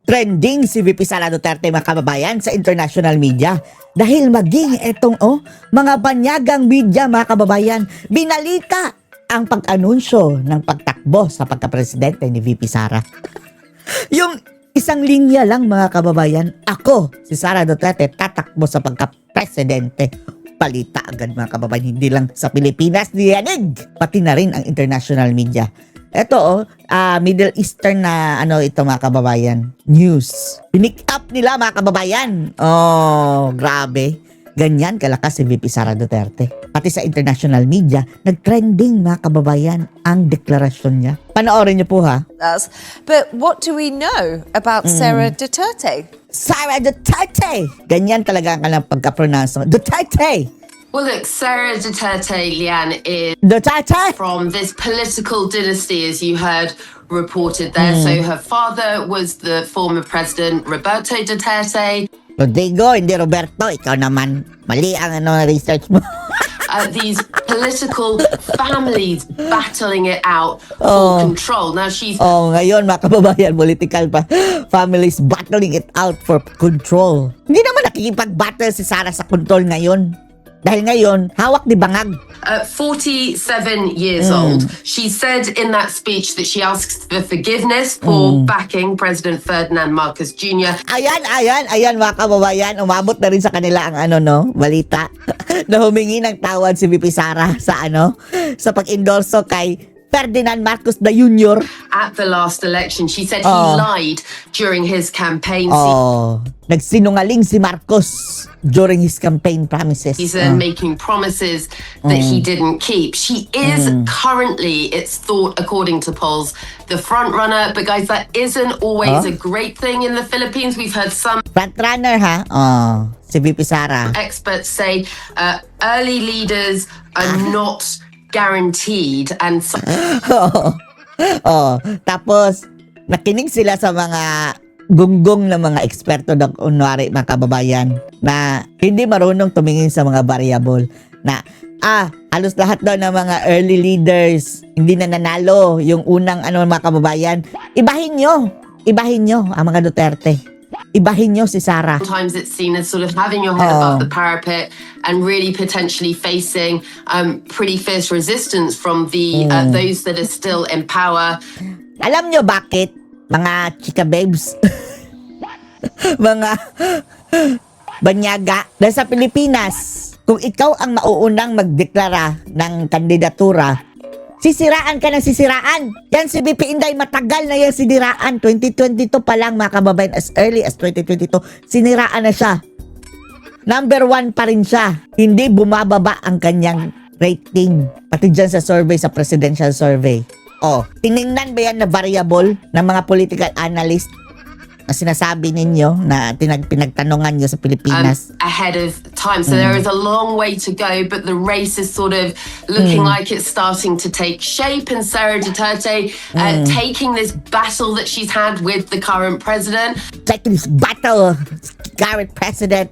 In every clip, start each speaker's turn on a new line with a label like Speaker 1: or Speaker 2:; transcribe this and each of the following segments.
Speaker 1: Trending si VP Sara Duterte mga kababayan sa international media dahil maging itong mga banyagang media mga kababayan binalita ang pag-anunsyo ng pagtakbo sa pagka-presidente ni VP Sara. Yung isang linya lang mga kababayan, ako si Sara Duterte tatakbo sa pagka-presidente. Balita agad mga kababayan, hindi lang sa Pilipinas diyanig, pati na rin ang international media. Ito Middle Eastern na ito mga kababayan, news. Pinick up nila mga kababayan. Oh, grabe. Ganyan kalakas si VP Sara Duterte. Pati sa international media, nag-trending mga kababayan ang deklarasyon niya. Panoorin niyo po ha.
Speaker 2: But what do we know about Sara Duterte?
Speaker 1: Sara Duterte! Ganyan talaga ang kanilang pagka-pronounce. Duterte!
Speaker 3: Well, look, Sara Duterte, Leanne, is
Speaker 1: Duterte!
Speaker 3: from this political dynasty, as you heard reported there. So her father was the former president, Roberto Duterte.
Speaker 1: Rodrigo, hindi Roberto. Ikaw naman. Mali ang research mo.
Speaker 3: These political families battling it out for control. Now she's...
Speaker 1: Ngayon mga kababayan, political families battling it out for control. Hindi naman nakikipag-battle si Sara sa control ngayon. Dahil ngayon, hawak ni bangag.
Speaker 3: 47 years old. She said in that speech that she asks for forgiveness for backing President Ferdinand Marcos Jr.
Speaker 1: Ayan mga kababayan, umabot na rin sa kanila ang balita na humingi ng tawad si VP Sara sa sa pag-endorso kay Ferdinand Marcos Jr.
Speaker 3: At the last election, she said he lied during his campaign.
Speaker 1: Nagsinungaling si Marcos during his campaign promises.
Speaker 3: He's making promises that he didn't keep. She is currently, it's thought, according to polls, the front runner. But guys, that isn't always a great thing in the Philippines. We've heard some
Speaker 1: Front runner ha? Si VP Sara.
Speaker 3: experts say early leaders are not guaranteed, and
Speaker 1: Tapos nakinig sila sa mga gunggong na mga eksperto ng kunwari mga kababayan na hindi marunong tumingin sa mga variable na halos lahat daw ng mga early leaders hindi na nanalo yung unang mga kababayan. Ibahin nyo ang mga Duterte. Ibahin nyo si Sara.
Speaker 3: sometimes it's seen as sort of having your head above the parapet and really potentially facing pretty fierce resistance from the those that are still in power.
Speaker 1: Alam nyo bakit? Mga chika babes. Mga banyaga. Dahil sa Pilipinas, kung ikaw ang mauunang magdeklara ng kandidatura, sisiraan ka ng sisiraan. Yan si VP Inday, matagal na yan siniraan. 2022 pa lang mga kababayan, as early as 2022, siniraan na siya. Number 1 pa rin siya. Hindi bumababa ang kanyang rating. Pati dyan sa survey, sa presidential survey. Tiningnan ba yan na variable ng mga political analyst na sinasabi ninyo na pinagtanungan nyo sa Pilipinas?
Speaker 3: Ahead of time. So there is a long way to go, but the race is sort of looking like it's starting to take shape, and Sara Duterte taking this battle that she's had with the current president.
Speaker 1: Taking this battle, current president.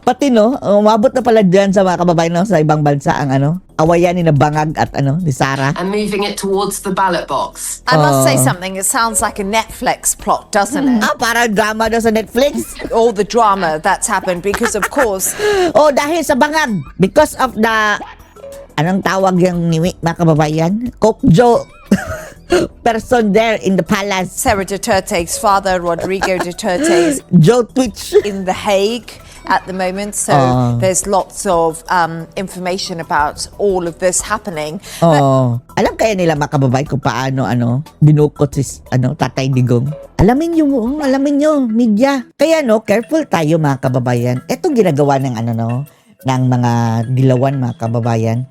Speaker 1: Pati umabot na pala dyan sa mga kababayan sa ibang bansa ang awayan ni na Bangag at ni Sara.
Speaker 3: And moving it towards the ballot box.
Speaker 2: I must say something. It sounds like a Netflix plot, doesn't it?
Speaker 1: Parang drama daw sa Netflix.
Speaker 2: All the drama that's happened because, of course,
Speaker 1: Dahil sa Bangag. Because of the, anong tawag yung mga kababayan? Kokjo person there in the palace.
Speaker 2: Sara Duterte's father, Rodrigo Duterte, is
Speaker 1: Joe Twitch.
Speaker 2: in The Hague at the moment, so there's lots of information about all of this happening.
Speaker 1: Alam kaya nila mga kababayan kung paano dinukot si Tatay Digong. Alamin nyo, media. Kaya careful tayo mga kababayan. Etong ginagawa ng ng mga dilawan mga kababayan.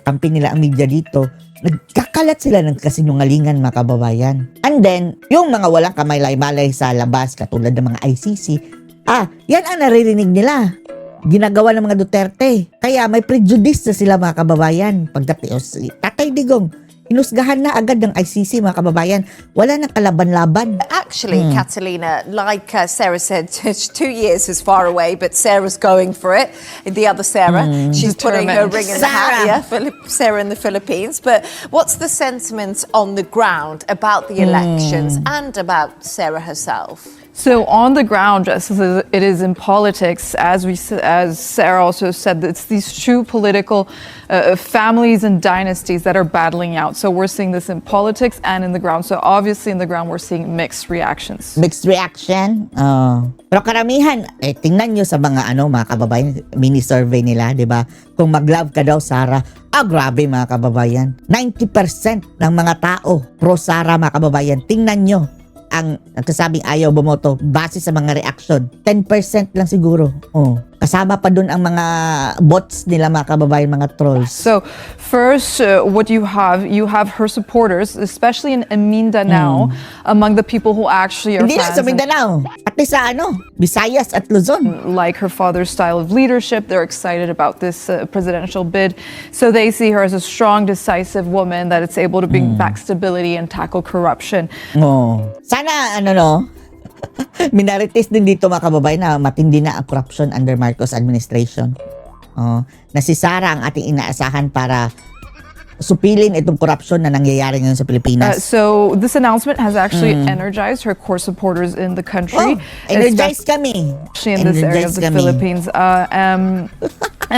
Speaker 1: Kampi nila ang media dito. Nagkakalat sila ng kasinungalingan mga kababayan. And then, yung mga walang kamalay-malay sa labas, katulad ng mga ICC, yan ang naririnig nila. Ginagawa ng mga Duterte. Kaya may prejudice na sila mga kababayan. Pagdating si Tatay Digong, inusgahan na agad ng ICC mga kababayan. Wala nang kalaban-laban.
Speaker 2: Actually, Catalina, like Sarah said, 2 years is far away, but Sarah's going for it. The other Sarah, she's putting her ring in the hat. Yeah, Sarah in the Philippines. But what's the sentiment on the ground about the elections and about Sarah herself?
Speaker 4: So on the ground, just as it is in politics, as Sarah also said, it's these two political families and dynasties that are battling out. So we're seeing this in politics and in the ground. So obviously in the ground, we're seeing mixed reactions.
Speaker 1: Mixed reaction. Pero karamihan, tingnan nyo sa mga mga kababayan, mini-survey nila, di ba? Kung mag-love ka daw, Sarah, grabe mga kababayan. 90% ng mga tao pro Sarah mga kababayan. Tingnan nyo ang nagsasabing ayaw bumoto base sa mga reaction. 10% lang siguro. Kasama pa dun ang mga bots nila mga kababayan, mga trolls.
Speaker 4: So first, what you have her supporters, especially in Mindanao, among the people who actually are
Speaker 1: Hindi lang
Speaker 4: fans
Speaker 1: sa Mindanao, pati sa Visayas at Luzon.
Speaker 4: like her father's style of leadership. They're excited about this presidential bid. So they see her as a strong, decisive woman that it's able to bring back stability and tackle corruption.
Speaker 1: Sana minorities din dito mga kababayan na matindi na ang corruption under Marcos administration. Na si Sarah ang ating inaasahan para supilin itong corruption na nangyayari ngayon sa Pilipinas.
Speaker 4: So this announcement has actually energized her core supporters in the country.
Speaker 1: Energized kami.
Speaker 4: Especially in this area of the Philippines. And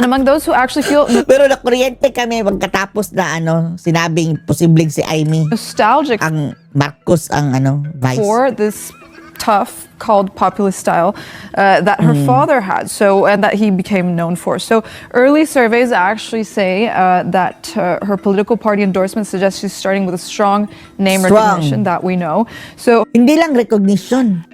Speaker 4: among those who actually feel
Speaker 1: Pero nakuryente kami pagkatapos na sinabing posibleng si Amy
Speaker 4: nostalgic
Speaker 1: ang Marcos ang vice.
Speaker 4: for this tough called populist style that her father had, and that he became known for. So early surveys actually say that her political party endorsement suggests she's starting with a strong name recognition that we know. So
Speaker 1: Hindi lang recognition.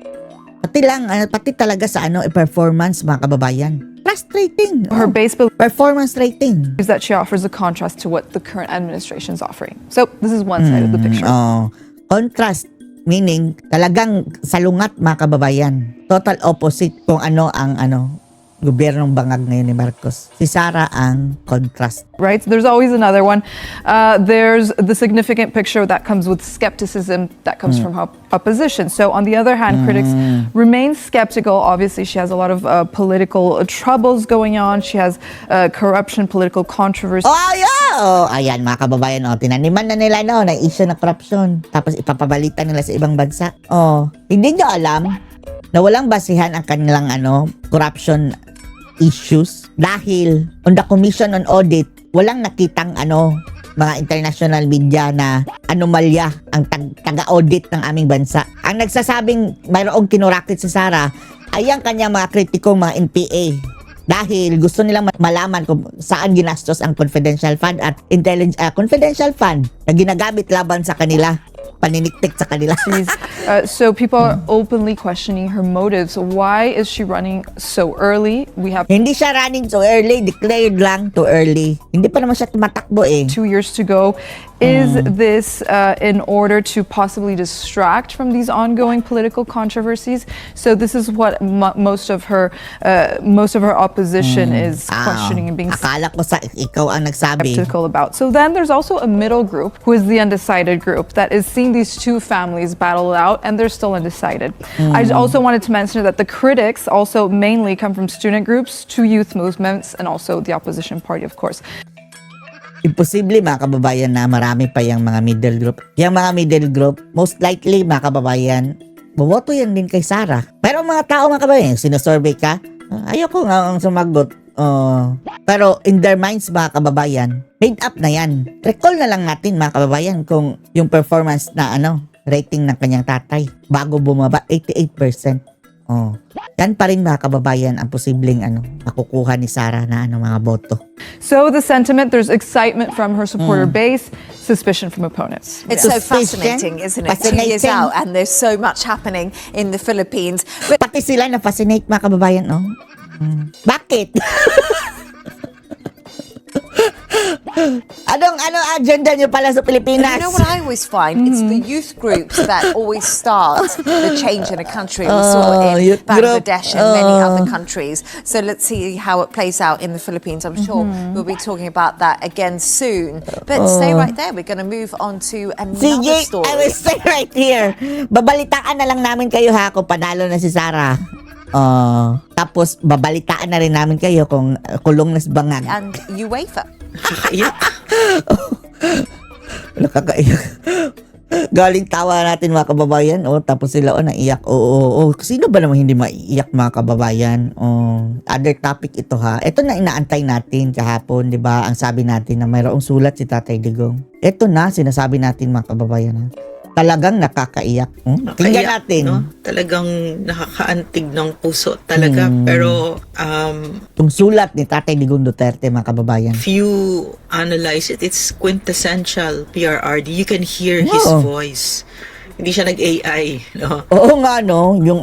Speaker 1: Pati talaga sa performance mga kababayan. Trust rating.
Speaker 4: her base
Speaker 1: Performance rating.
Speaker 4: believes that she offers a contrast to what the current administration is offering. So this is one side of the picture.
Speaker 1: Contrast. Meaning, talagang salungat mga kababayan. Total opposite kung ang gobyernong bangag ngayon ni Marcos. Si Sarah ang contrast.
Speaker 4: Right? There's always another one. There's the significant picture that comes with skepticism that comes from opposition. So on the other hand, critics remain skeptical. Obviously, she has a lot of political troubles going on. She has corruption, political controversy.
Speaker 1: Ayan mga kababayan, tinaniman na nila na issue na corruption. Tapos ipapabalitan nila sa ibang bansa. Hindi nyo alam na walang basihan ang kanilang corruption issues dahil on the Commission on Audit, walang nakitang mga international media na anomalya ang taga-audit ng aming bansa. Ang nagsasabing mayroong kinurakit sa Sarah ay ang kanyang mga kritikong mga NPA. Dahil gusto nilang malaman kung saan ginastos ang confidential fund at confidential fund na ginagamit laban sa kanila. Paniniktik sa kanila.
Speaker 4: So people are openly questioning her motives. Why is she running so early? We have
Speaker 1: Hindi siya running so early, declared lang too early. Hindi pa naman siya tumatakbo
Speaker 4: 2 years to go. Is this in order to possibly distract from these ongoing political controversies? So this is what most of her opposition is questioning and being
Speaker 1: Akala ko sa ikaw ang nagsabi.
Speaker 4: skeptical about. So then there's also a middle group who is the undecided group that is seeing these two families battle it out and they're still undecided. I also wanted to mention that the critics also mainly come from student groups, to youth movements, and also the opposition party, of course.
Speaker 1: Imposible mga kababayan na marami pa yung mga middle group. Yung mga middle group, most likely mga kababayan, boboto yan din kay Sarah. Pero mga tao mga kababayan, sinusurvey ka, ayoko nga ang sumagot. Pero in their minds mga kababayan, made up na yan. Recall na lang natin mga kababayan kung yung performance na rating ng kanyang tatay bago bumaba 88%. Yan pa rin mga kababayan ang posibleng makukuha ni Sarah na mga boto.
Speaker 4: So the sentiment, there's excitement from her supporter base, suspicion from opponents.
Speaker 2: It's so
Speaker 1: Suspicion.
Speaker 2: fascinating, isn't it? 2 years
Speaker 1: Fascinating.
Speaker 2: out, and there's so much happening in the Philippines. But
Speaker 1: Pati sila na-fascinate mga kababayan, Bakit? Anong agenda nyo pala sa Pilipinas?
Speaker 2: you know what I always find? It's the youth groups that always start the change in a country. We saw it in
Speaker 1: youth group.
Speaker 2: Bangladesh and many other countries. So let's see how it plays out in the Philippines. I'm sure we'll be talking about that again soon. But stay right there. We're going to move on to another
Speaker 1: Sige,
Speaker 2: story.
Speaker 1: I will stay right here. Babalitaan na lang namin kayo kung panalo na si Sarah. Tapos babalitaan na rin namin kayo kung kulong na si Bangag.
Speaker 2: And UEFA.
Speaker 1: Nakakaiyak. Galing tawa natin mga kababayan. Tapos sila naiyak. Sino ba naman hindi maiiyak mga kababayan? Other topic ito ha. Ito na inaantay natin kahapon, 'di ba? Ang sabi natin na mayroong sulat si Tatay Digong. Ito na sinasabi natin mga kababayan ha. Talagang nakakaiyak. Tingnan
Speaker 5: Nakakaiyak,
Speaker 1: natin.
Speaker 5: no? Talagang nakakaantig ng puso talaga. Pero
Speaker 1: Itong sulat ni Tatay Digong Duterte mga kababayan.
Speaker 5: if you analyze it, it's quintessential PRRD. You can hear his
Speaker 1: Oo.
Speaker 5: voice. Hindi siya nag-AI, no?
Speaker 1: Oo nga no, yung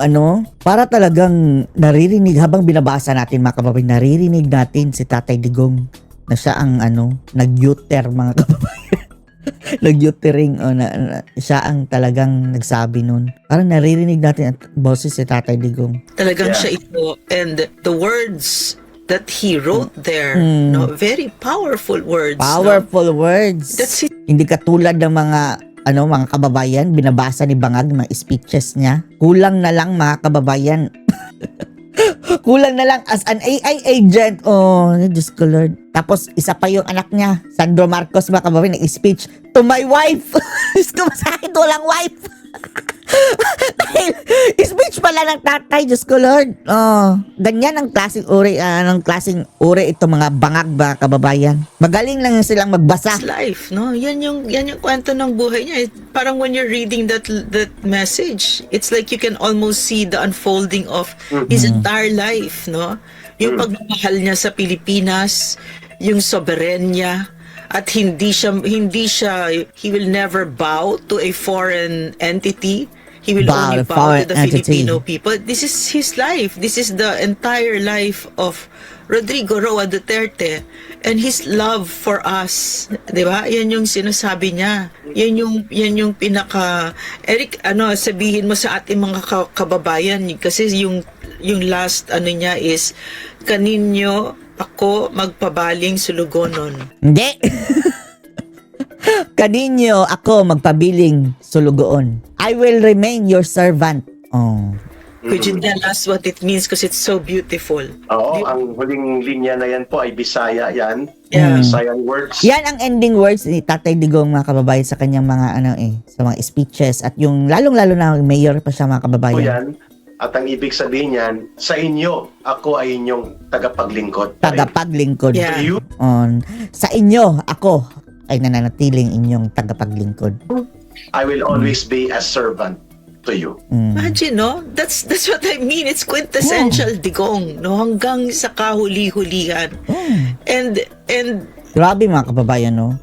Speaker 1: para talagang naririnig habang binabasa natin mga kababayan, naririnig natin si Tatay Digong na siya ang nag-uter mga kababayan. Nag-utering siya ang talagang nagsabi nun. Parang naririnig natin ang boses si Tatay Digong.
Speaker 5: Talagang siya ito. And the words that he wrote there, no, very powerful words.
Speaker 1: Powerful words.
Speaker 5: That's it.
Speaker 1: Hindi katulad ng mga mga kababayan, binabasa ni Bangag mga speeches niya. Kulang na lang mga kababayan. Kulang na lang as an AI agent. Diyos ko Lord. Tapos isa pa yung anak niya, Sandro Marcos mga kababayan, nag-speech to my wife. Diyos ko, sa akin walang wife. Dahil speech pala ng tatay, Diyos ko Lord. Ganyan ang klaseng uri, ito mga bangag mga kababayan. Magaling lang silang magbasa.
Speaker 5: His life, no? Yan yung kwento ng buhay niya. Parang when you're reading that message, it's like you can almost see the unfolding of his entire life, no? Yung pagmamahal niya sa Pilipinas, yung soberenya, at he will never bow to a foreign entity. He will only bow to the Filipino people. This is his life. This is the entire life of Rodrigo Roa Duterte and his love for us. 'Di ba? Yan yung sinasabi niya. Yan yung pinaka Eric, sabihin mo sa ating mga kababayan kasi yung last niya is kaninyo ako magpabaling sulugonon.
Speaker 1: Hindi. Kaninyo ako magpabiling sulugoon. I will remain your servant.
Speaker 5: Could you tell us what it means because it's so beautiful?
Speaker 6: Oo, ang huling linya na yan po ay Bisaya yan.
Speaker 5: Yeah.
Speaker 6: Bisayan words.
Speaker 1: Yan ang ending words ni Tatay Digong mga kababayan sa kanyang mga sa mga speeches at yung lalong-lalo na mayor pa siya mga
Speaker 6: Po
Speaker 1: kababayan.
Speaker 6: yan. At ang ibig sabihin niyan, sa inyo, ako ay inyong tagapaglingkod.
Speaker 1: Tagapaglingkod.
Speaker 5: Yeah.
Speaker 6: To you,
Speaker 1: Sa inyo, ako ay nananatiling inyong tagapaglingkod.
Speaker 6: I will always be a servant to you.
Speaker 5: Imagine, no? That's what I mean. It's quintessential Digong, no? Hanggang sa kahuli-hulihan. And
Speaker 1: Grabe mga kababayan, no?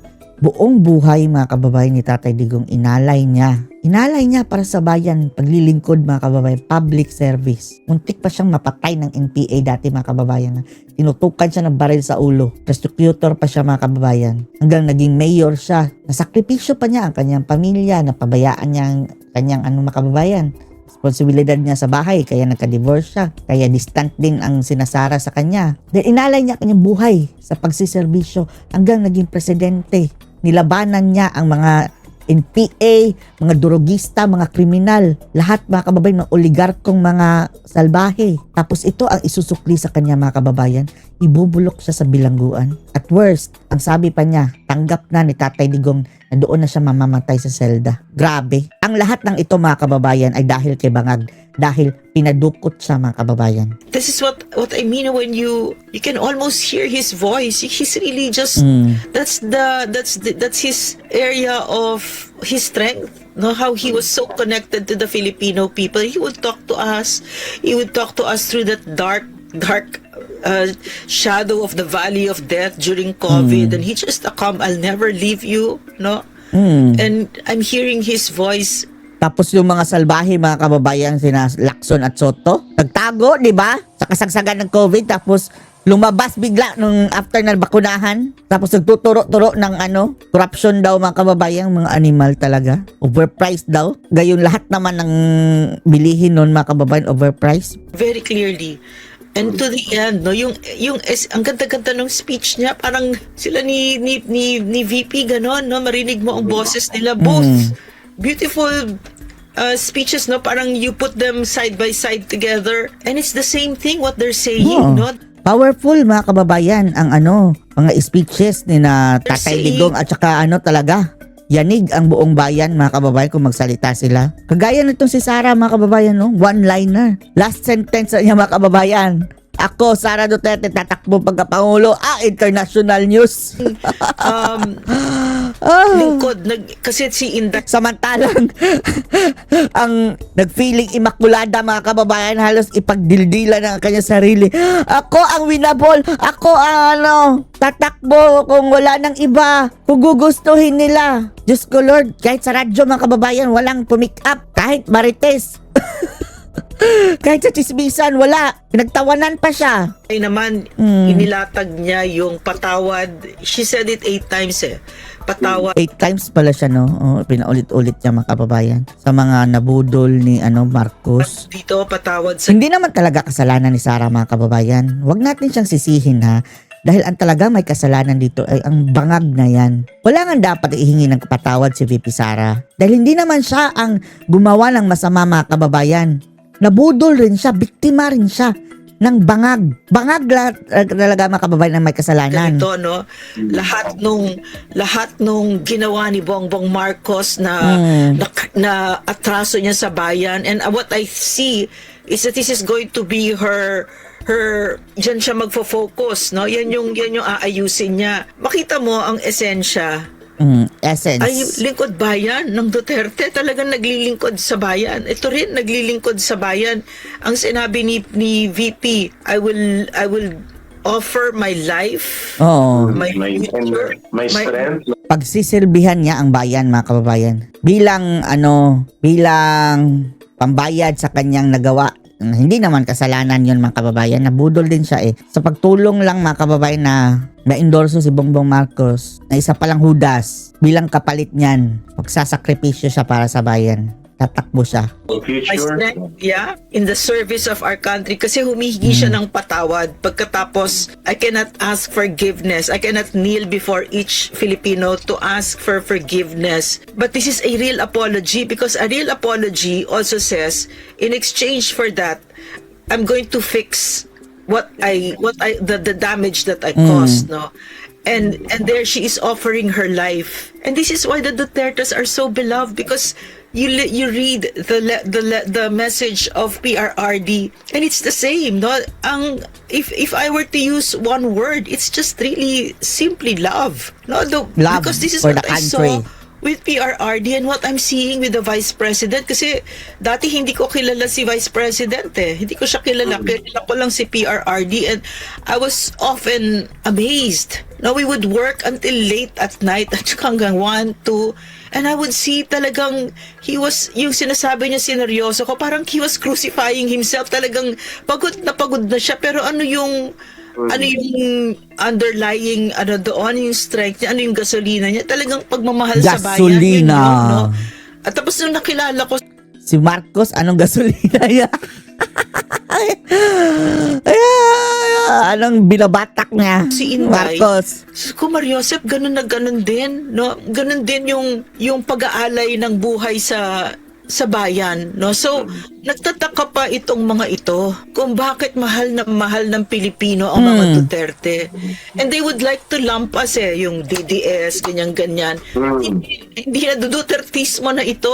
Speaker 1: Buong buhay mga kababayan ni Tatay Digong, inalay niya. Inalay niya para sa bayan, paglilingkod mga kababayan, public service. Muntik pa siyang mapatay ng NPA dati mga kababayan. Tinutukan siya ng baril sa ulo. Prosecutor pa siya mga kababayan. Hanggang naging mayor siya. Nasakripisyo pa niya ang kanyang pamilya, napabayaan niya ang kanyang mga kababayan. Responsibilidad niya sa bahay, kaya nagka-divorce siya. Kaya distant din ang sinasara sa kanya. Then inalay niya kanyang buhay sa pagsiservisyo hanggang naging presidente. Nilabanan niya ang mga NPA, mga durugista, mga kriminal, lahat mga kababayan, mga oligarkong mga salbahe. Tapos ito ang isusukli sa kanya mga kababayan, ibubulok siya sa bilangguan. At worst, ang sabi pa niya, tanggap na ni Tatay Digong na doon na siya mamamatay sa selda. Grabe. Ang lahat ng ito mga kababayan ay dahil kay Bangag. Dahil pinadukot siya mga kababayan.
Speaker 5: this is what I mean when you can almost hear his voice. He's really just that's his area of his strength. No, how he was so connected to the Filipino people. He would talk to us. He would talk to us through that dark shadow of the valley of death during COVID, and he just I'll never leave you. No, and I'm hearing his voice.
Speaker 1: Tapos yung mga salbahe, mga kababayan, sina Lacson at Soto, nagtago, di ba? Sa kasagsagan ng COVID, tapos lumabas bigla nung after na bakunahan. Tapos nagtuturo-turo ng corruption daw mga kababayan, mga animal talaga. Overpriced daw. Gayon lahat naman ng bilihin nun mga kababayan, overpriced.
Speaker 5: Very clearly. And to the end, no, yung ang ganda-ganda ng speech niya, parang sila ni VP ganon, no, marinig mo ang boses nila, both beautiful speeches, no, parang you put them side by side together and it's the same thing what they're saying, no.
Speaker 1: Powerful mga kababayan ang mga speeches ni na Tatay
Speaker 5: saying-
Speaker 1: Digong at saka talaga yanig ang buong bayan, mga kababayan, kung magsalita sila. Kagaya nitong si Sara, mga kababayan, no? One-liner. Last sentence niya, mga kababayan. Ako, Sara Duterte, tatakbo pagkapangulo. International news.
Speaker 5: Lingkod, kasi si Inday,
Speaker 1: Samantalang, ang nagfeeling imakulada, mga kababayan, halos ipagdildila ng kanyang sarili. Ako ang winabol. Ako ang tatakbo kung wala nang iba. Kung gugustuhin nila. Diyos ko Lord, kahit sa radyo, mga kababayan, walang pumick up. Kahit marites. Kahit sa chismisan, wala. Pinagtawanan pa siya.
Speaker 5: naman, inilatag niya yung patawad. She said it 8 times Patawad.
Speaker 1: 8 times pala siya, no? Pinaulit-ulit niya, mga kababayan. Sa mga nabudol ni Marcos.
Speaker 5: Dito, patawad sa
Speaker 1: Hindi naman talaga kasalanan ni Sara, mga kababayan. Huwag natin siyang sisihin, ha? Dahil ang talaga may kasalanan dito ay ang bangag na yan. Wala nga dapat ihingi ng patawad si VP Sara. Dahil hindi naman siya ang gumawa ng masama, mga kababayan. Nabudol rin siya, biktima rin siya ng bangag. Bangag talaga, mga kababayan, ang may kasalanan.
Speaker 5: ganito, no? Lahat nung ginawa ni Bongbong Marcos na atraso niya sa bayan, and what I see is that this is going to be her diyan siya magfo-focus, no? Yan yung aayusin niya. Makita mo ang esensya.
Speaker 1: Essence.
Speaker 5: Ay, lingkod bayan ng Duterte, talagang naglilingkod sa bayan. Ito rin naglilingkod sa bayan. Ang sinabi ni VP, I will offer my life,
Speaker 1: Oo.
Speaker 5: my future,
Speaker 6: my strength.
Speaker 1: Pagsisilbihan niya ang bayan, mga kababayan. Bilang pambayad sa kanyang nagawa. Hindi naman kasalanan yun, mga kababayan. Nabudol din siya sa pagtulong lang, mga kababayan, na na-endorso si Bongbong Marcos na isa palang Judas. Bilang kapalit niyan, pagsasakripisyo siya para sa bayan. Tatakbo siya.
Speaker 5: my
Speaker 6: Future.
Speaker 5: strength, in the service of our country. Kasi humihingi siya ng patawad. Pagkatapos, I cannot ask forgiveness. I cannot kneel before each Filipino to ask for forgiveness. But this is a real apology, because a real apology also says, in exchange for that, I'm going to fix the damage that I caused, no? And there she is offering her life. And this is why the Dutertes are so beloved, because you read the message of PRRD, and it's the same, no? If I were to use one word, it's just really simply love, no?
Speaker 1: Love
Speaker 5: Because this is
Speaker 1: for
Speaker 5: what
Speaker 1: the
Speaker 5: I
Speaker 1: country.
Speaker 5: saw with PRRD and what I'm seeing with the Vice President. Kasi dati hindi ko kilala si Vice President Hindi ko siya kilala. Kilala ko lang si PRRD, and I was often amazed. Now, we would work until late at night at hanggang 1, 2, and I would see talagang yung sinasabi niya sineryoso ko, parang he was crucifying himself. Talagang pagod na siya, pero ano yung underlying doon, yung strength niya, ano yung gasolina niya, talagang pagmamahal sa bayan.
Speaker 1: Gasolina.
Speaker 5: Yun, no? At tapos nung nakilala ko
Speaker 1: Si Marcos, anong gasolina niya? Anong binabatak niya?
Speaker 5: si Inday,
Speaker 1: Marcos.
Speaker 5: Kung Mariosep, ganun na ganun din, no? Ganun din yung pag-aalay ng buhay sa bayan, no? So, nagtataka pa itong mga ito kung bakit mahal ng Pilipino ang mga Duterte. And they would like to lump us yung DDS, ganyan-ganyan. Hindi na Dutertismo na ito.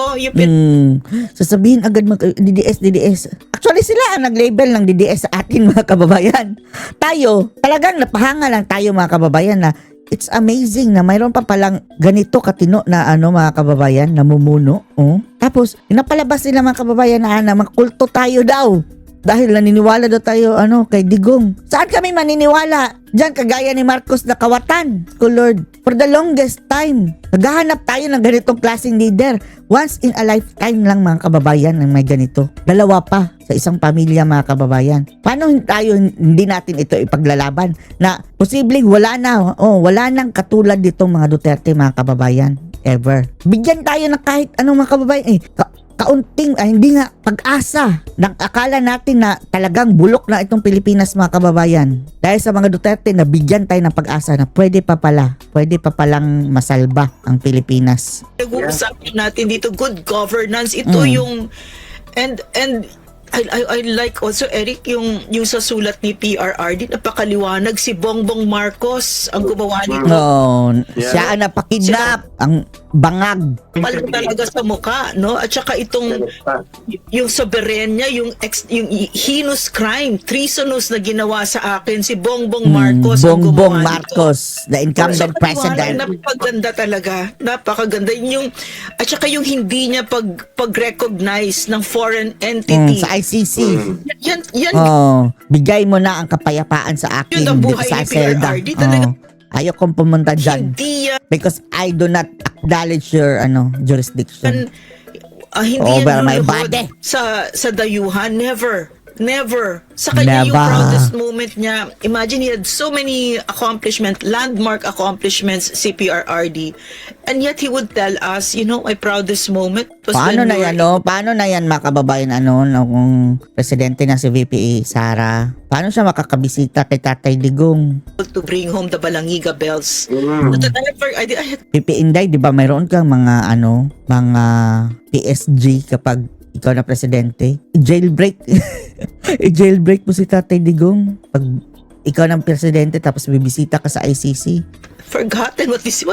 Speaker 1: Sasabihin agad DDS. Actually, sila ang nag-label ng DDS sa atin, mga kababayan. Tayo, talagang napahanga lang tayo, mga kababayan, na it's amazing na mayroon pa palang ganito katino na mga kababayan, namumuno. Tapos, napalabas nila, mga kababayan, na magkulto tayo daw. Dahil naniniwala daw tayo kay Digong. Saan kami maniniwala? Diyan, kagaya ni Marcos na kawatan. Ko Lord, for the longest time, naghahanap tayo ng ganitong klaseng leader. Once in a lifetime lang, mga kababayan, ng may ganito. Dalawa pa sa isang pamilya, mga kababayan. Paano hindi natin ito ipaglalaban? Na posibleng wala nang katulad ditong mga Duterte, mga kababayan. Ever. Bigyan tayo ng kahit anong, mga kababayan. Kaunting, hindi nga, pag-asa. Nang akala natin na talagang bulok na itong Pilipinas, mga kababayan. Dahil sa mga Duterte, nabigyan tayo ng pag-asa na pwede pa palang masalba ang Pilipinas.
Speaker 5: Nag-uusapan natin dito, good governance. Ito yung, and I like also, Eric, yung sa sulat ni PRRD, napakaliwanag. Si Bongbong Marcos ang gumawa nito.
Speaker 1: Siya ang napakidnap. Ang bangag.
Speaker 5: Palo talaga sa mukha, no? At saka itong yung soberenya, yung heinous crime, treasonous na ginawa sa akin si Bongbong Marcos ang
Speaker 1: Bongbong
Speaker 5: gumawa nito.
Speaker 1: Marcos, the incumbent president.
Speaker 5: Napakaganda talaga. Napakaganda. At saka yung hindi niya pag-recognize ng foreign entity.
Speaker 1: Sa ICC.
Speaker 5: Yan,
Speaker 1: Bigay mo na ang kapayapaan sa akin
Speaker 5: Yun ang
Speaker 1: dito
Speaker 5: buhay
Speaker 1: sa
Speaker 5: ni
Speaker 1: Zelda.
Speaker 5: PRRD talaga.
Speaker 1: Ayokong pumunta dyan.
Speaker 5: hindi yan,
Speaker 1: Because I do not acknowledge your jurisdiction.
Speaker 5: hindi
Speaker 1: Over
Speaker 5: yan
Speaker 1: my
Speaker 5: luluhod
Speaker 1: body.
Speaker 5: sa dayuhan. Never. Sa kanya yung
Speaker 1: Never.
Speaker 5: proudest moment niya. Imagine, he had so many landmark accomplishments, CPRRD. And yet he would tell us, my proudest moment was
Speaker 1: Paano
Speaker 5: when
Speaker 1: na
Speaker 5: we
Speaker 1: yan,
Speaker 5: were
Speaker 1: Paano na yan, mga kababayan, kung presidente na si VP Sara? Paano siya makakabisita kay Tatay Digong?
Speaker 5: able to bring home the Balangiga bells. I had
Speaker 1: VP Inday, di ba mayroon kang mga, mga PSG kapag ikaw na presidente? I-jailbreak. I-jailbreak mo si Tatay Digong. Pag ikaw ng presidente tapos bibisita ka sa ICC.
Speaker 5: forgotten what is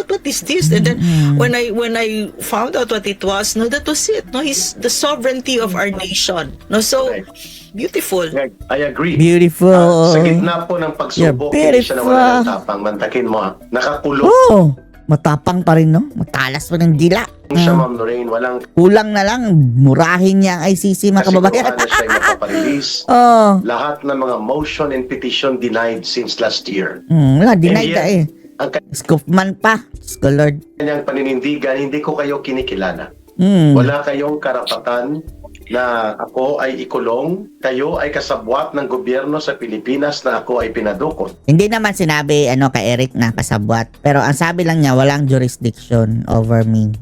Speaker 5: this, and then when I found out what it was, that was it. He's the sovereignty of our nation. So
Speaker 6: Right.
Speaker 5: beautiful.
Speaker 6: I agree.
Speaker 1: Beautiful.
Speaker 6: Sa gitna po ng pagsubok,
Speaker 1: You're
Speaker 6: hindi siya nawala ng tapang. Mantakin mo, nakakulong
Speaker 1: Oh, matapang pa rin, no? Matalas pa ng dila.
Speaker 6: siya, Ma'am Lorraine. Walang
Speaker 1: Kulang na lang, murahin niya ang ICC, mga kababayan.
Speaker 6: kasiguran na siya yung mapaparelease.
Speaker 1: Oh,
Speaker 6: Lahat ng mga motion and petition denied since last year.
Speaker 1: wala, denied
Speaker 6: And
Speaker 1: na
Speaker 6: yet,
Speaker 1: eh.
Speaker 6: Ang
Speaker 1: Scoopman pa. Lord.
Speaker 6: kanyang paninindigan, hindi ko kayo kinikilala.
Speaker 1: Hmm.
Speaker 6: Wala kayong karapatan na ako ay ikulong, kayo ay kasabwat ng gobyerno sa Pilipinas na ako ay pinadukot.
Speaker 1: Hindi naman sinabi kay Eric na kasabwat. Pero ang sabi lang niya, walang jurisdiction over me.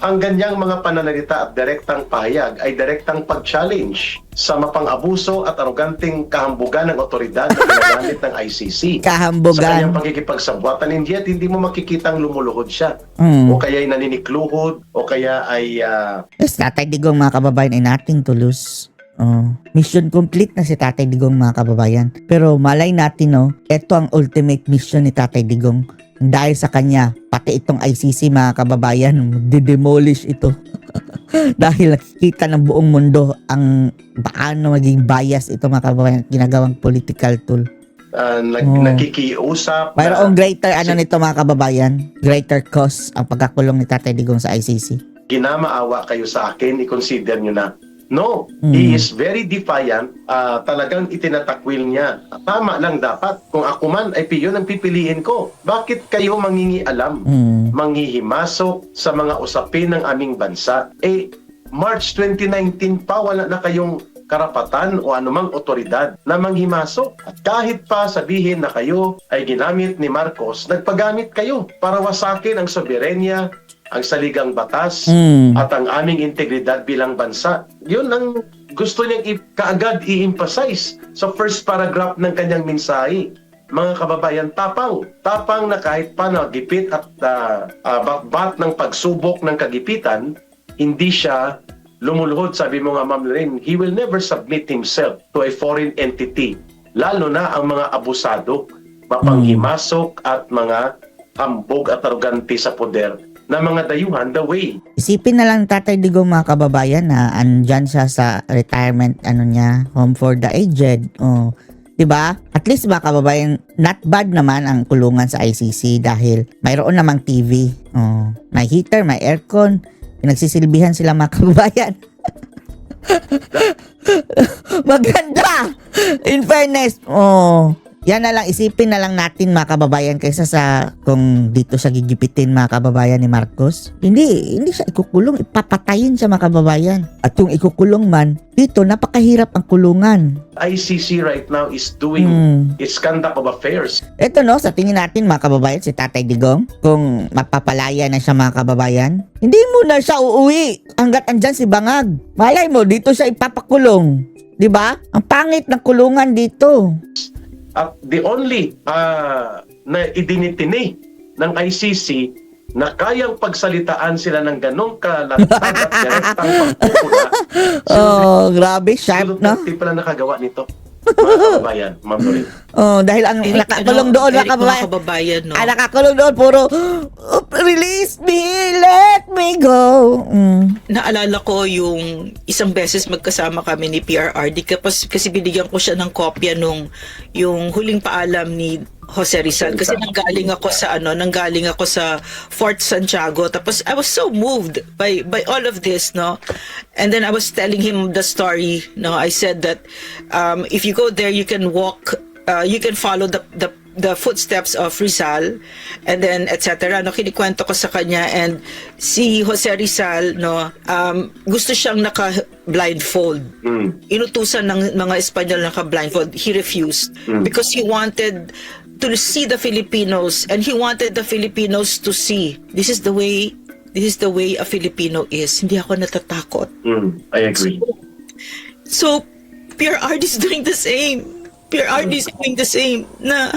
Speaker 6: Ang ganyang mga pananalita at direktang pahayag ay direktang pag-challenge sa mapang-abuso at aroganteng kahambugan ng otoridad na ginagamit ng ICC. Sa kanyang
Speaker 1: Kahambugan.
Speaker 6: pakikipagsabwatan, and yet hindi mo makikitang lumuluhod siya. O kaya ay naninikluhod, o kaya ay
Speaker 1: Yes, Tatay Digong, mga kababayan, ay nothing to lose. Mission complete na si Tatay Digong, mga kababayan. Pero malay natin, ito ang ultimate mission ni Tatay Digong. Dahil sa kanya, pati itong ICC, mga kababayan, didemolish ito. Dahil nakikita ng buong mundo ang paano maging bias ito, mga kababayan, ginagawang political tool.
Speaker 6: nakikiusap.
Speaker 1: Mayroong greater
Speaker 6: si-
Speaker 1: nito, mga kababayan, greater cause ang pagkakulong ni Tatay Digong sa ICC.
Speaker 6: ginamaawa kayo sa akin, i-consider nyo na. No, he is very defiant. Talagang itinatakwil niya. Tama lang dapat. Kung ako man ay piyon ang pipiliin ko. Bakit kayo mangingialam? Manghihimasok sa mga usapin ng aming bansa? March 2019 pa, wala na kayong karapatan o anumang otoridad na manghimasok. At kahit pa sabihin na kayo ay ginamit ni Marcos, nagpagamit kayo para wasakin ang soberenya, ang saligang batas, at ang aming integridad bilang bansa. Yun ang gusto niyang kaagad i-emphasize sa first paragraph ng kanyang mensahe. Mga kababayan, tapang. Tapang na kahit pa nagipit at bakbat ng pagsubok ng kagipitan, hindi siya lumuluhod. Sabi mo nga, Ma'am Lorraine, he will never submit himself to a foreign entity. Lalo na ang mga abusado, mapanghimasok at mga hambog at arugante sa poder na mga dayuhan the way.
Speaker 1: Isipin na lang, Tatay Digong, mga kababayan, na andyan siya sa retirement niya, home for the aged. Diba? At least, mga kababayan, not bad naman ang kulungan sa ICC dahil mayroon namang TV. May heater, may aircon. Pinagsisilbihan sila, mga kababayan. Maganda! In fairness, yan na lang, isipin na lang natin, mga kababayan, kaysa sa kung dito siya gigipitin, mga kababayan, ni Marcos. Hindi siya ikukulong, ipapatayin siya, mga kababayan. At kung ikukulong man, dito napakahirap ang kulungan.
Speaker 6: ICC right now is doing its conduct of affairs.
Speaker 1: Ito sa tingin natin, mga kababayan, si Tatay Digong, kung mapapalaya na siya, mga kababayan, hindi mo na siya uuwi hanggat andyan si Bangag. Malay mo, dito siya ipapakulong. Diba? Ang pangit ng kulungan dito.
Speaker 6: At the only na idinitini ng ICC na kayang pagsalitaan sila ng ganong kalatag at direktang pagpupula.
Speaker 1: Grabe, sharp, no?
Speaker 6: Duterte pala nakagawa nito. mga kababayan, Ma'am Lorraine.
Speaker 1: Oh, dahil ang
Speaker 5: Eric,
Speaker 1: nakakulong
Speaker 5: ano,
Speaker 1: doon,
Speaker 5: Eric,
Speaker 1: mga kababayan.
Speaker 5: mga kababayan, no?
Speaker 1: Ang nakakulong doon, puro, "Oh, release me, let me go."
Speaker 5: Naalala ko yung isang beses magkasama kami ni PRRD kasi binigyan ko siya ng kopya nung yung huling paalam ni Jose Rizal kasi nanggaling ako sa Fort Santiago, tapos I was so moved by all of this, no, and then I was telling him the story, no. I said that if you go there you can walk, you can follow the footsteps of Rizal, and then etc. No, kinikwento ko sa kanya, and si Jose Rizal, no, gusto siyang naka-blindfold. Inutusan ng mga Espanyol naka-blindfold. He refused because he wanted to see the Filipinos, and he wanted the Filipinos to see this is the way a Filipino is. Hindi ako natatakot.
Speaker 6: I agree.
Speaker 5: So, PRRD is doing the same. PRRD is doing the same, na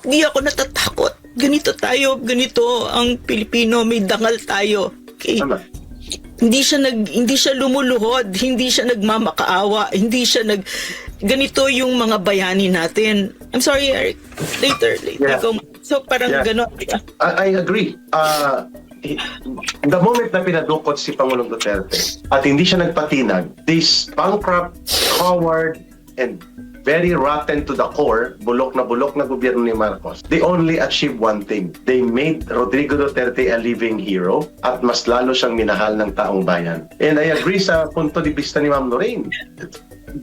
Speaker 5: di ako natatakot. Ganito tayo, ganito ang Pilipino, may dangal tayo. Okay?
Speaker 6: Tama.
Speaker 5: Hindi siya lumuluhod, hindi siya nagmamakaawa, hindi siya ganito yung mga bayani natin. I'm sorry, Eric. Later.
Speaker 6: Yeah.
Speaker 5: So, parang
Speaker 6: Yeah.
Speaker 5: gano'n.
Speaker 6: I agree. The moment na pinadukot si Pangulong Duterte at hindi siya nagpatinag, this bankrupt, coward, and very rotten to the core, bulok na gobyerno ni Marcos, they only achieved one thing. They made Rodrigo Duterte a living hero at mas lalo siyang minahal ng taong bayan. And I agree sa punto de vista ni Ma'am Lorraine.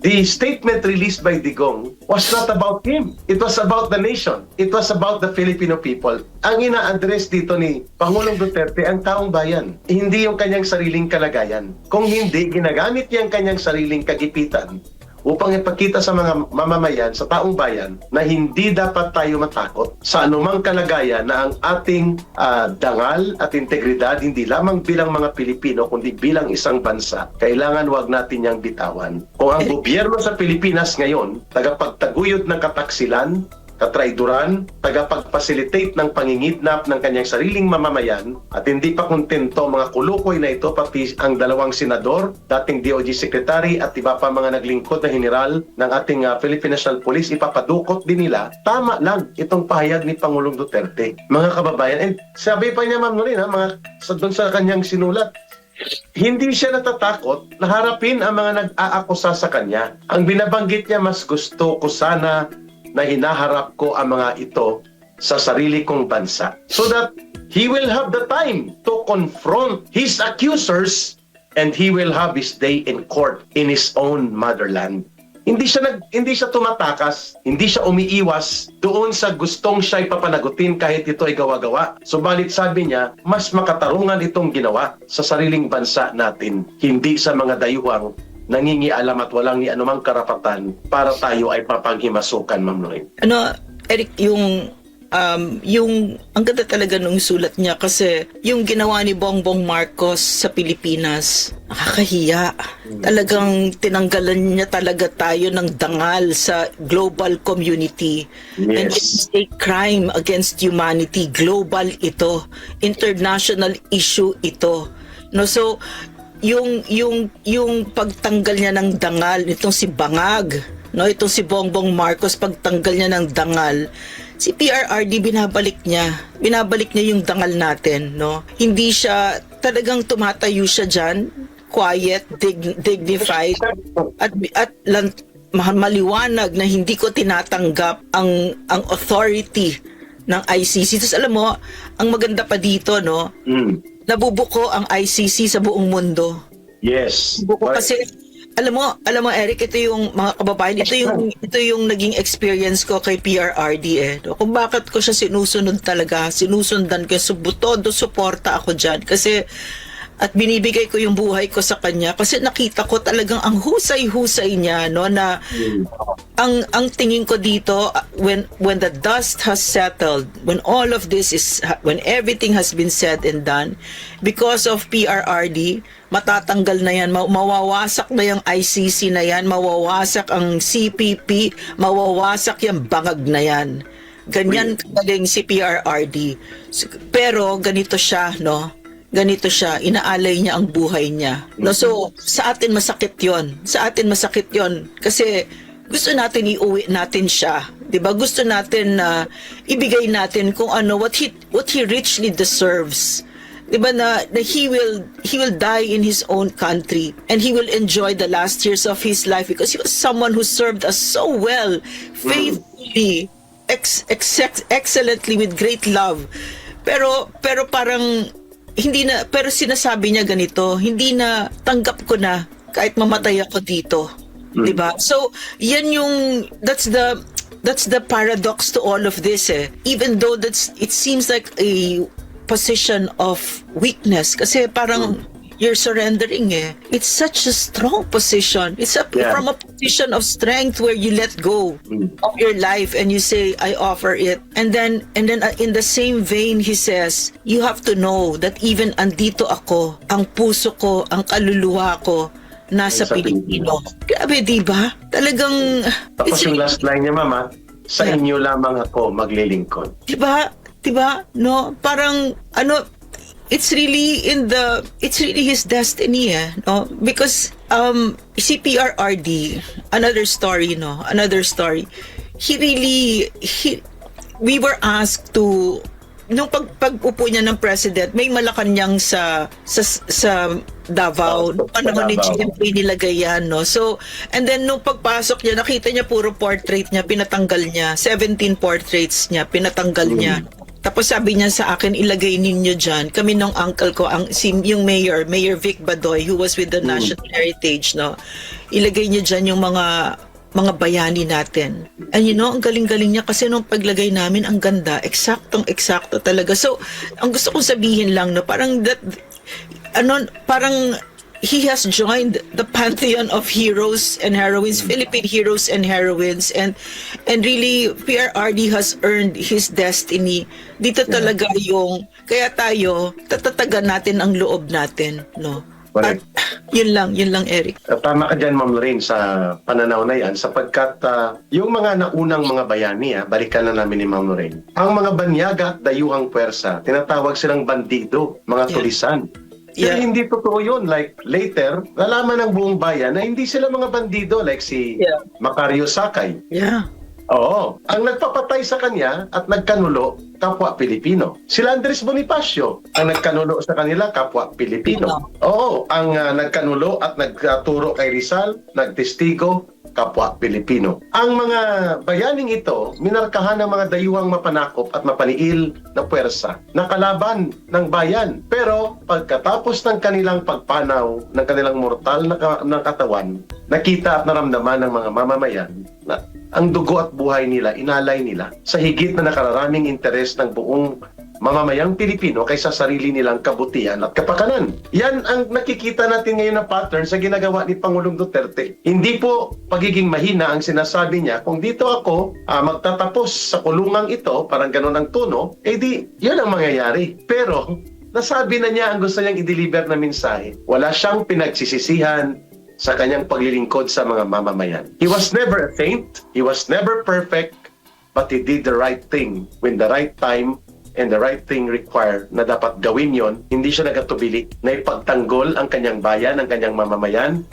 Speaker 6: The statement released by Digong was not about him. It was about the nation. It was about the Filipino people. Ang ina-address dito ni Pangulong Duterte ang taong bayan, hindi yung kanyang sariling kalagayan. Kung hindi, ginagamit niya ang kanyang sariling kagipitan upang ipakita sa mga mamamayan, sa taong bayan, na hindi dapat tayo matakot sa anumang kalagayan na ang ating dangal at integridad, hindi lamang bilang mga Pilipino, kundi bilang isang bansa. Kailangan wag natin niyang bitawan. Kung ang gobyerno sa Pilipinas ngayon, tagapagtaguyod ng kataksilan, katraiduran, tagapag-facilitate ng pangingidnap ng kanyang sariling mamamayan, at hindi pa kontento mga kulukoy na ito, pati ang dalawang senador, dating DOJ Secretary at iba pa mga naglingkod na general ng ating Philippine National Police, ipapadukot din nila. Tama lang itong pahayag ni Pangulong Duterte. Mga kababayan, and sabi pa niya, Ma'am Lorraine, doon sa kanyang sinulat, hindi siya natatakot na harapin ang mga nag-aakusa sa kanya. Ang binabanggit niya, mas gusto ko sana na hinaharap ko ang mga ito sa sarili kong bansa, so that he will have the time to confront his accusers and he will have his day in court in his own motherland. Hindi siya tumatakas, hindi siya umiiwas doon sa gustong siya ipapanagutin kahit ito ay gawa-gawa. Subalit sabi niya, mas makatarungan itong ginawa sa sariling bansa natin, hindi sa mga dayuhang nangingialam at walang ni anumang karapatan para tayo ay papanghimasukan, Ma'am Lorraine.
Speaker 5: Eric, yung ang ganda talaga nung sulat niya, kasi yung ginawa ni Bongbong Marcos sa Pilipinas, nakakahiya. Talagang tinanggalan niya talaga tayo ng dangal sa global community.
Speaker 6: Yes.
Speaker 5: And it's a crime against humanity. Global ito. International issue ito. No, so yung pagtanggal niya ng dangal nitong si Bangag, no, itong si Bongbong Marcos, pagtanggal niya ng dangal, si PRRD binabalik niya yung dangal natin, no. Hindi siya talagang tumatayo siya diyan, quiet, dignified, at maliwanag na hindi ko tinatanggap ang authority ng ICC. Tapos alam mo, ang maganda pa dito, no, nabubuko ang ICC sa buong mundo.
Speaker 6: Yes.
Speaker 5: Kasi alam mo Eric, ito yung mga kababayan, ito yung naging experience ko kay PRRD no? Kung bakit ko siya sinusundan ko, todo suporta ako diyan kasi at binibigay ko yung buhay ko sa kanya kasi nakita ko talagang ang husay-husay niya, no, na ang tingin ko dito, when the dust has settled, when everything has been said and done, because of PRRD, matatanggal na yan, mawawasak na yung ICC na yan, mawawasak ang CPP, mawawasak yung bangag na yan. Ganyan kagaling si PRRD. Pero ganito siya, no? Ganito siya, inaalay niya ang buhay niya. No, so sa atin masakit 'yon. Kasi gusto natin iuwi natin siya. 'Di ba? Gusto natin na ibigay natin kung ano what he richly deserves. 'Di ba na he will die in his own country and he will enjoy the last years of his life because he was someone who served us so well, faithfully, excellently with great love. Pero parang hindi na, pero sinasabi niya ganito, hindi na tanggap ko na kahit mamatay ako dito. 'Di ba? So, yan yung that's the paradox to all of this eh. Even though it seems like a position of weakness kasi parang you're surrendering eh. It's such a strong position. It's from a position of strength where you let go of your life and you say, I offer it. And then in the same vein, he says, you have to know that even andito ako, ang puso ko, ang kaluluwa ko, nasa Pilipino. Grabe, di ba? Talagang...
Speaker 6: Tapos yung last line niya, Mama, sa inyo lamang ako maglilingkod.
Speaker 5: Di ba? Di ba? No? Parang, it's really his destiny, eh? No? Because, CPRRD, another story, we were asked to, nung pag-upo niya ng president, may Malacanang sa Davao. Panahon ni GMA nilagay yan, no? So, and then nung pagpasok niya, nakita niya puro portrait niya, pinatanggal niya. 17 portraits niya, pinatanggal niya. Tapos sabi niya sa akin, ilagay ninyo dyan. Kami nung uncle ko, yung Mayor Vic Badoy, who was with the National Heritage, no? Ilagay niyo dyan yung mga bayani natin. And ang galing-galing niya kasi nung paglagay namin, ang ganda, eksakto talaga. So, ang gusto kong sabihin lang, no, parang he has joined the pantheon of heroes and heroines, Philippine heroes and heroines, and really, PRRD has earned his destiny. Dito talaga kaya tayo, tatatagan natin ang loob natin, no?
Speaker 6: Correct.
Speaker 5: Yun lang, Eric.
Speaker 6: Tama ka dyan, Ma'am Lorraine, sa pananaw na yan, sapagkat yung mga naunang mga bayani, balikan na namin ni Ma'am Lorraine, ang mga banyaga at dayuhang puwersa, tinatawag silang bandido, mga tulisan. Pero hindi totoo yun. Like, later, nalaman ng buong bayan na hindi sila mga bandido like si Macario Sakay.
Speaker 5: Yeah.
Speaker 6: Oo. Ang nagpapatay sa kanya at nagkanulo, kapwa Pilipino. Sila Andres Bonifacio, ang nagkanulo sa kanila, kapwa Pilipino. Oo. Ang nagkanulo at nagturo kay Rizal, nagtestigo, kapwa Pilipino. Ang mga bayaning ito, minarkahan ng mga dayuhang mapanakop at mapaniil na puwersa na kalaban ng bayan. Pero pagkatapos ng kanilang pagpanaw, ng kanilang mortal na katawan, nakita at naramdaman ng mga mamamayan na ang dugo at buhay nila, inalay nila sa higit na nakararaming interes ng buong mamamayang Pilipino kaysa sarili nilang kabutihan at kapakanan. Yan ang nakikita natin ngayon na pattern sa ginagawa ni Pangulong Duterte. Hindi po pagiging mahina ang sinasabi niya, kung dito ako magtatapos sa kulungang ito, parang ganun ang tono, di, yun ang mangyayari. Pero, nasabi na niya ang gusto niyang i-deliver na mensahe. Wala siyang pinagsisisihan sa kanyang paglilingkod sa mga mamamayan. He was never a saint, he was never perfect, but he did the right thing when the right time and the right thing required na dapat gawin yon. Hindi siya nagatubili na ipagtanggol ang kanyang bayan, ang kanyang mamamayan,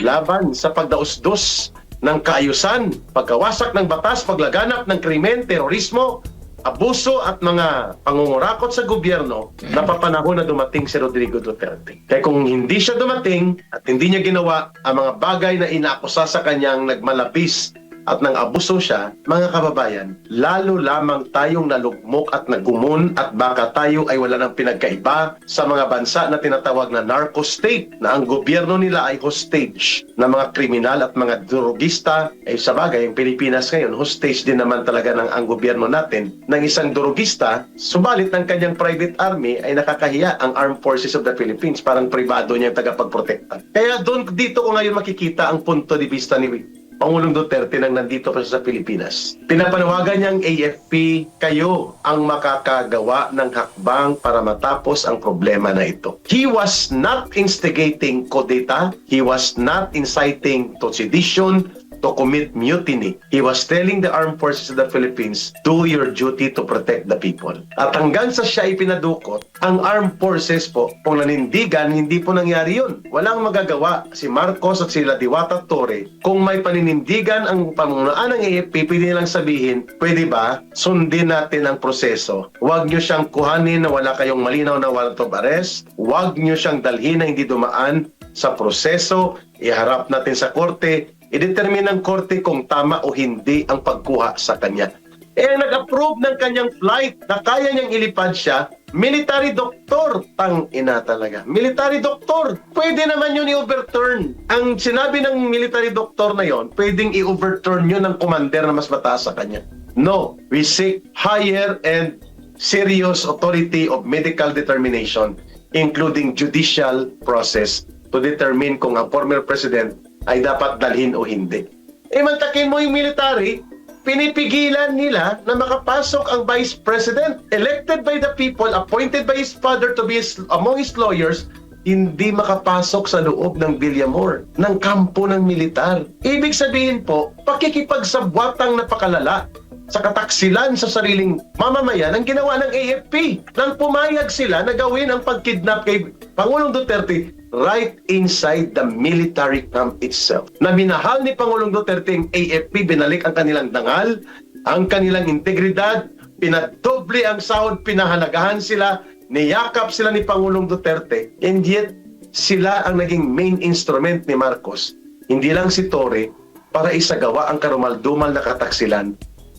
Speaker 6: laban sa pagdausdos ng kaayusan, pagkawasak ng batas, paglaganap ng krimen, terorismo, abuso at mga pangungurakot sa gobyerno na papanahon na dumating si Rodrigo Duterte. Kaya kung hindi siya dumating at hindi niya ginawa ang mga bagay na inaakusa sa kanyang nagmalapis at nang abuso siya, mga kababayan, lalo lamang tayong nalugmok at nagumon at baka tayo ay wala ng pinagkaiba sa mga bansa na tinatawag na narco-state, na ang gobyerno nila ay hostage na mga kriminal at mga drogista. Sa bagay, ang Pilipinas ngayon, hostage din naman talaga ng ang gobyerno natin ng isang drogista, subalit ng kanyang private army ay nakakahiya ang Armed Forces of the Philippines, parang pribado niya ang tagapagprotekta. Kaya dito ko ngayon makikita ang punto de vista ni Pangulong Duterte nang nandito pa sa Pilipinas. Pinapanawagan niyang AFP, kayo ang makakagawa ng hakbang para matapos ang problema na ito. He was not instigating kudeta. He was not inciting to sedition. to commit mutiny. He was telling the armed forces of the Philippines, do your duty to protect the people. At hanggang sa siya ipinadukot, ang armed forces po, kung nanindigan, hindi po nangyari yun. Walang magagawa si Marcos at sila Diwata Torre. Kung may paninindigan ang pamunuan ng AFP, pwede nilang sabihin, pwede ba, sundin natin ang proseso. Huwag nyo siyang kuhanin na wala kayong malinaw na warrant of arrest. Huwag nyo siyang dalhin na hindi dumaan sa proseso. Iharap natin sa korte. I-determine ng korte kung tama o hindi ang pagkuha sa kanya. Nag-approve ng kanyang flight na kaya niyang ilipad siya, military doctor. Tang-ina talaga. Military doctor. Pwede naman yun i-overturn. Ang sinabi ng military doctor na yon, pwedeng i-overturn yun ng commander na mas mataas sa kanya. No, we seek higher and serious authority of medical determination, including judicial process, to determine kung ang former president ay dapat dalhin o hindi. Mantakin mo yung military, pinipigilan nila na makapasok ang vice president, elected by the people, appointed by his father to be among his lawyers, hindi makapasok sa loob ng Villamor, ng kampo ng militar. Ibig sabihin po, pakikipagsabwatang napakalala sa kataksilan sa sariling mamamayan ang ginawa ng AFP. Nang pumayag sila na gawin ang pagkidnap kay Pangulong Duterte right inside the military camp itself. Na minahal ni Pangulong Duterte ang AFP, binalik ang kanilang dangal, ang kanilang integridad, pinadoble ang sahod, pinahalagahan sila, niyakap sila ni Pangulong Duterte, and yet sila ang naging main instrument ni Marcos. Hindi lang si Torre para isagawa ang karumaldumal na kataksilan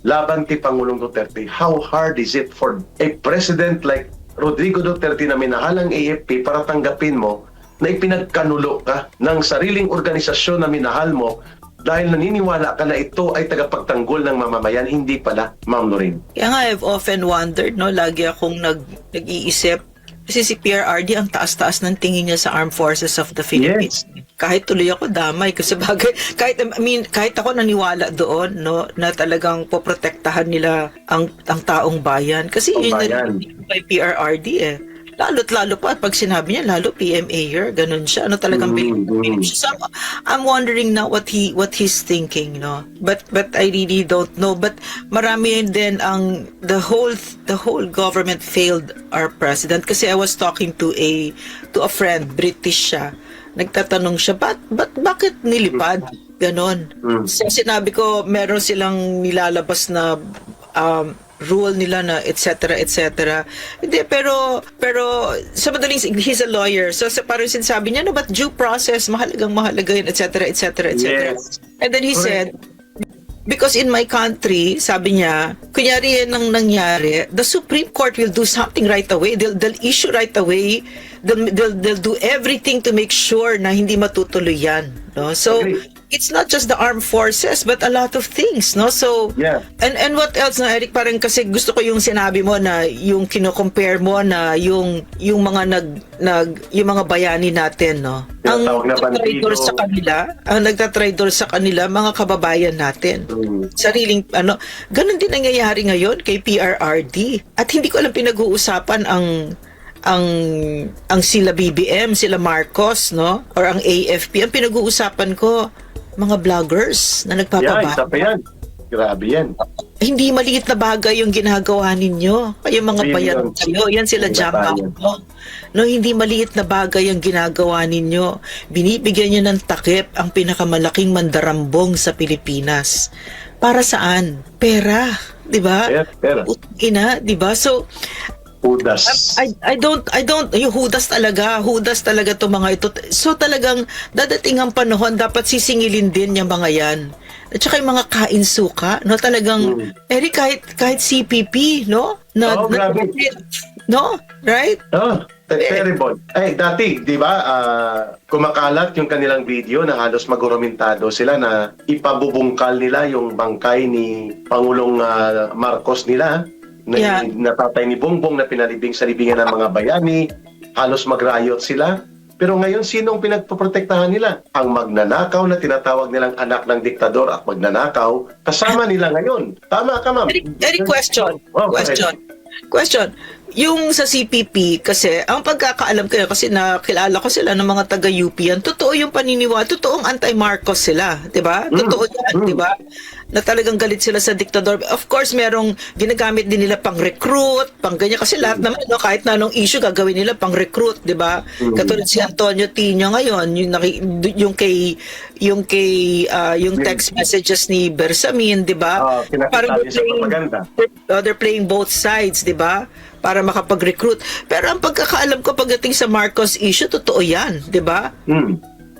Speaker 6: laban kay Pangulong Duterte. How hard is it for a president like Rodrigo Duterte na minahal ang AFP para tanggapin mo na ipinagkanulo ka ng sariling organisasyon na minahal mo dahil naniniwala ka na ito ay tagapagtanggol ng mamamayan, hindi pala, Ma'am Noreen.
Speaker 5: Kaya nga, I've often wondered, no, lagi akong nag-iisip, kasi si PRRD, ang taas-taas ng tingin niya sa Armed Forces of the Philippines.
Speaker 6: Yes.
Speaker 5: Kahit tuloy ako damay, kasi bagay, kahit ako naniwala doon, no, na talagang poprotektahan nila ang taong bayan. Kasi
Speaker 6: Ang
Speaker 5: yun
Speaker 6: bayan.
Speaker 5: na by PRRD eh. Lalo't lalo pa, pag sinabi niya, lalo PMA-er, ganun siya. Ano talagang Pilipino. So, I'm wondering now what he's thinking, no? But I really don't know. But marami din ang the whole government failed our president. Kasi I was talking to a friend, British siya. Nagtatanong siya, bakit nilipad? Ganon. So, sinabi ko, meron silang nilalabas na rule nila na etc. Hindi, pero sa madaling, he's a lawyer. So parang sinasabi niya, no, but due process, mahalaga yun, etc.
Speaker 6: Yes.
Speaker 5: And then he said, because in my country, sabi niya, kunyari yan ang nangyari, the Supreme Court will do something right away. They'll issue right away. They'll do everything to make sure na hindi matutuloy yan. No? So, it's not just the armed forces, but a lot of things. No? So,
Speaker 6: Yeah.
Speaker 5: and what else, na Eric, parang kasi gusto ko yung sinabi mo na yung kino-compare mo na yung mga yung mga bayani natin, no? Ang
Speaker 6: Tinatawag na
Speaker 5: nagtatraidor
Speaker 6: bandido.
Speaker 5: sa kanila, ang nagtatraidor sa kanila, mga kababayan natin. Sariling, ganun din nangyayari ngayon kay PRRD. At hindi ko alam pinag-uusapan ang sila BBM, sila Marcos, no? Or ang AFP. Ang pinag-uusapan ko, mga vloggers na
Speaker 6: Yeah,
Speaker 5: nagpapababa.
Speaker 6: isa pa yan. Grabe yan.
Speaker 5: Hindi maliit na bagay yung ginagawa ninyo. Kayo mga bayan
Speaker 6: Billions.
Speaker 5: kayo. Yan sila
Speaker 6: Mga
Speaker 5: Jamba.
Speaker 6: bayan.
Speaker 5: No, hindi maliit na bagay yung ginagawa ninyo. Binibigyan nyo ng takip ang pinakamalaking mandarambong sa Pilipinas. Para saan? Pera. Di ba?
Speaker 6: Pera.
Speaker 5: Ina, di ba? So,
Speaker 6: Judas.
Speaker 5: I don't, yung hudas talaga to mga ito. So talagang dadating ang panahon, dapat sisingilin din yung mga yan. At saka yung mga kain suka, no, talagang, Eric, kahit CPP, no?
Speaker 6: Grabe.
Speaker 5: No? Right?
Speaker 6: Terrible. Dati, di ba, kumakalat yung kanilang video na halos maguramentado sila na ipabubungkal nila yung bangkay ni Pangulong Marcos nila.
Speaker 5: Yeah.
Speaker 6: Natatay ni Bongbong na pinalibing sa libingan ng mga bayani, halos mag-riot sila. Pero ngayon, sinong pinagpoprotektahan nila? Ang magnanakaw na tinatawag nilang anak ng diktador at magnanakaw, kasama nila ngayon. Tama ka, ma'am.
Speaker 5: Eric, question.
Speaker 6: Oh,
Speaker 5: Question. yung sa CPP, kasi, ang pagkakaalam ko kasi nakilala ko sila ng mga taga-UP yan, totoo yung paniniwala, totoong anti-Marcos sila, di ba? Totoo yan, di ba? Na talagang galit sila sa diktador. Of course, merong ginagamit din nila pang recruit, pang ganyan. Kasi lahat naman, no, kahit na anong issue, gagawin nila pang recruit, di ba? Katulad si Antonio Tino ngayon, yung text messages ni Bersamin, di ba?
Speaker 6: Parang sa propaganda.
Speaker 5: They're playing both sides, di ba? Para makapag-recruit. Pero ang pagkakaalam ko pagdating sa Marcos issue, totoo yan, di ba?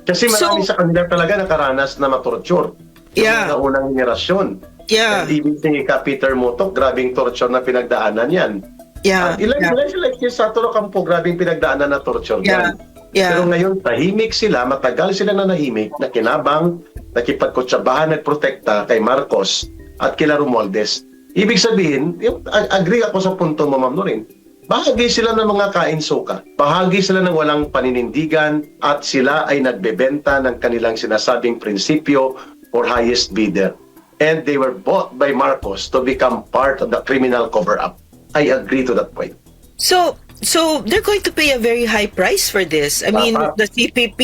Speaker 6: Kasi marami sa kanila talaga nakaranas na matorture.
Speaker 5: Yeah.
Speaker 6: Sa unang henerasyon.
Speaker 5: Yeah.
Speaker 6: And even si Peter Motok, grabing torture na pinagdaanan yan.
Speaker 5: Yeah.
Speaker 6: Ilan sila sa Toro Campo, grabing pinagdaanan na torture yan.
Speaker 5: Yeah.
Speaker 6: Pero ngayon, tahimik sila, matagal sila na nahimik, nakinabang, nakipagkutsabahan, nagprotekta kay Marcos at kila Romualdez. Ibig sabihin, agree ako sa punto mo, Ma'am Noreen, bahagi sila ng mga kain-suka, bahagi sila ng walang paninindigan, at sila ay nagbebenta ng kanilang sinasabing prinsipyo or highest bidder. And they were bought by Marcos to become part of the criminal cover-up. I agree to that point.
Speaker 5: So they're going to pay a very high price for this. I mean, the CPP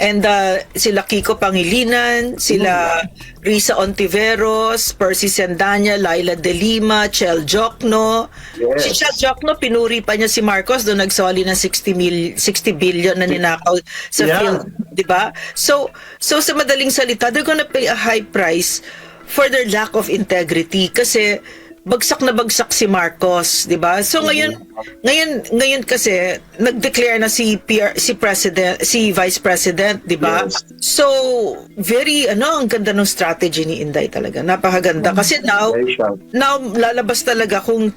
Speaker 5: and sila Kiko Pangilinan, sila Risa Ontiveros, Percy Sendanya, Laila De Lima, Chel Jokno.
Speaker 6: Yes.
Speaker 5: Si Chel Jokno, pinuri pa niya si Marcos doon nagsoli ng 60 billion na ninakaw sa field, di ba? So sa madaling salita, they're gonna pay a high price for their lack of integrity kasi bagsak na bagsak si Marcos, 'di ba? So ngayon kasi nag-declare na si Vice President, 'di ba?
Speaker 6: Yes.
Speaker 5: So ang ganda ng strategy ni Inday talaga. Napakaganda kasi now lalabas talaga kung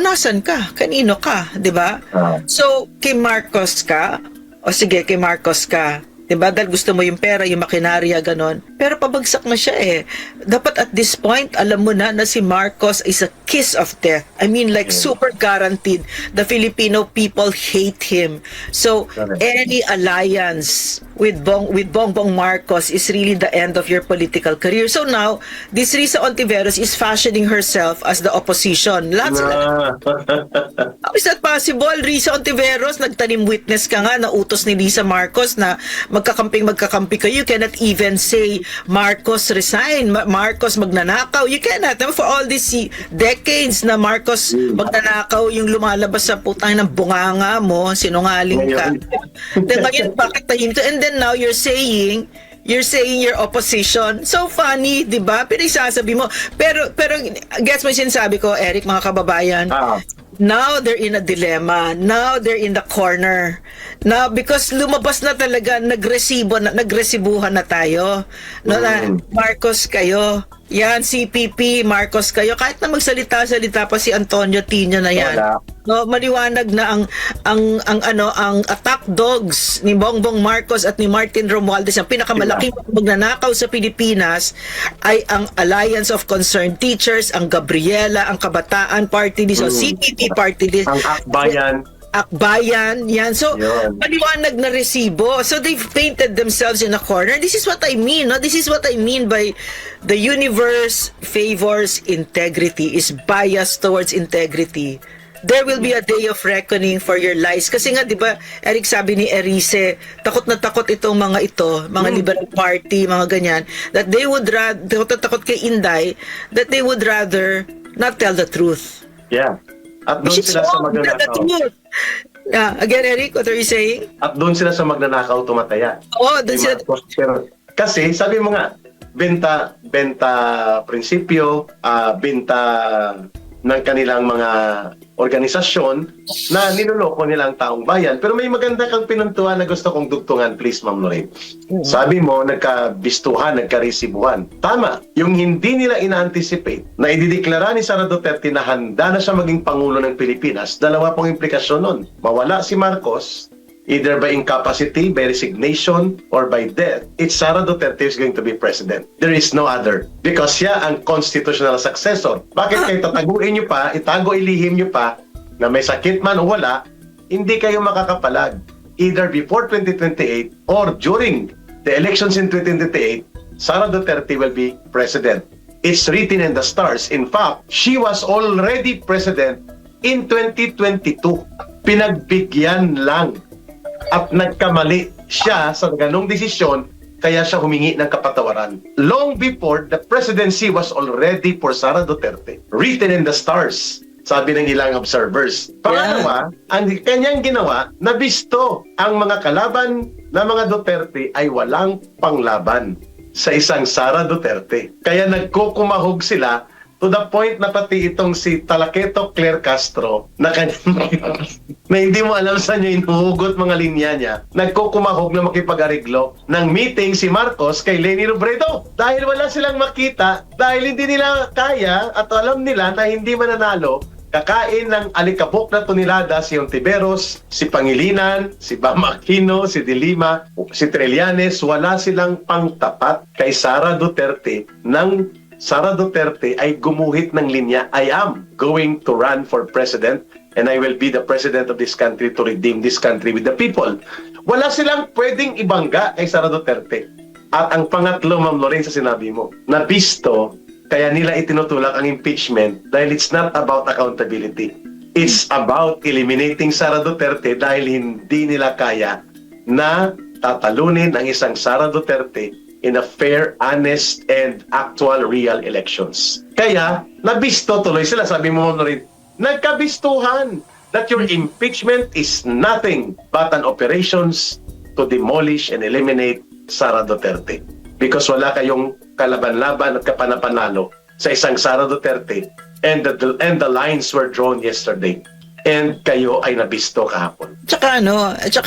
Speaker 5: nasan ka, kanino ka, 'di ba? So kay Marcos ka, o sige kay Marcos ka. Diba? Dahil gusto mo yung pera, yung makinarya, ganon. Pero pabagsak na siya eh. Dapat at this point, alam mo na si Marcos is a kiss of death. I mean, like super guaranteed. The Filipino people hate him. So, any alliance with Bongbong Marcos is really the end of your political career. So now, this Risa Ontiveros is fashioning herself as the opposition. How is that possible? Risa Ontiveros, nagtanim witness ka nga, nautos ni Lisa Marcos na magkakampi kayo. You cannot even say Marcos resign, Marcos magnanakaw. You cannot. For all these decades na Marcos magnanakaw, yung lumalabas sa putang ng bunganga mo, sinungaling ka. Then ngayon, bakit tahimik? And then now you're saying your opposition. So funny, di ba? Pinagsasabi mo. Pero gets mo yung sinasabi ko, Eric, mga kababayan? Now they're in a dilemma. Now they're in the corner. Now because lumabas na talaga, nagresibuhan na tayo. No, na Marcos kayo. Yan, CPP, Marcos kayo. Kahit na magsalita-salita pa si Antonio Tino na yan. No, maliwanag na ang attack dogs ni Bongbong Marcos at ni Martin Romualdez, ang pinakamalaking magnanakaw sa Pilipinas ay ang Alliance of Concerned Teachers, ang Gabriela, ang Kabataan Party List, o CPP Party List.
Speaker 6: Ang Akbayan, yan. So, maliwanag na resibo. So, they've painted themselves in a corner. This is what I mean, no? This is what I mean by the universe favors integrity, is biased towards integrity. There will be a day of reckoning for your lies. Kasi nga, di ba, Eric, sabi ni Erice, takot na takot itong mga Liberal Party, mga ganyan, that they would takot kay Inday, that they would rather not tell the truth. Yeah. At doon sila sa magnanakaw.
Speaker 5: Again, Eric, what are you saying?
Speaker 6: At doon sila sa magnanakaw tumataya.
Speaker 5: Doon sila.
Speaker 6: Kasi, sabi mo nga, benta prinsipyo, benta ng kanilang mga organisasyon na niloloko nilang taong bayan. Pero may maganda kang pinuntuhan na gusto kong dugtungan, please, Ma'am Lorraine. Sabi mo, nagkabistuhan, nagkarisibuhan. Tama, yung hindi nila ina-anticipate na idideklara ni Sara Duterte na handa na siya maging Pangulo ng Pilipinas, dalawa pong implikasyon nun. Mawala si Marcos, either by incapacity, by resignation, or by death. It's Sara Duterte who's going to be president. There is no other. Because siya ang constitutional successor. Bakit kayo tataguin nyo pa, ilihim nyo pa, na may sakit man o wala, hindi kayo makakapalag. Either before 2028 or during the elections in 2028, Sara Duterte will be president. It's written in the stars. In fact, she was already president in 2022. Pinagbigyan lang at nagkamali siya sa ganong desisyon, kaya siya humingi ng kapatawaran. Long before, the presidency was already for Sara Duterte, written in the stars, sabi ng ilang observers. Pangalawa, ang kanyang ginawa, nabisto ang mga kalaban na mga Duterte ay walang panglaban sa isang Sara Duterte. Kaya nagkukumahog sila to the point na pati itong si Talaketo Claire Castro na na hindi mo alam saan niya inuhugot mga linya niya, nagkukumahog na makipag-ariglo ng meeting si Marcos kay Leni Robredo. Dahil wala silang makita, dahil hindi nila kaya at alam nila na hindi mananalo, kakain ng alikabok na tonelada si Ontiveros, si Pangilinan, si Bam Aquino, si De Lima, si Trillanes. Wala silang pangtapat kay Sara Duterte ng Sara Duterte ay gumuhit ng linya, I am going to run for president and I will be the president of this country to redeem this country with the people. Wala silang pwedeng ibangga kay Sara Duterte. At ang pangatlo, Ma'am Lorraine, sa sinabi mo, nabisto, kaya nila itinutulak ang impeachment dahil it's not about accountability. It's about eliminating Sara Duterte dahil hindi nila kaya na tatalunin ang isang Sara Duterte in a fair, honest, and actual real elections. Kaya, nabisto tuloy sila. Sabi mo rin, nagkabistuhan that your impeachment is nothing but an operations to demolish and eliminate Sara Duterte. Because wala kayong kalaban-laban at kapanapanalo sa isang Sara Duterte and the lines were drawn yesterday. And kayo ay nabisto kahapon.
Speaker 5: Tsaka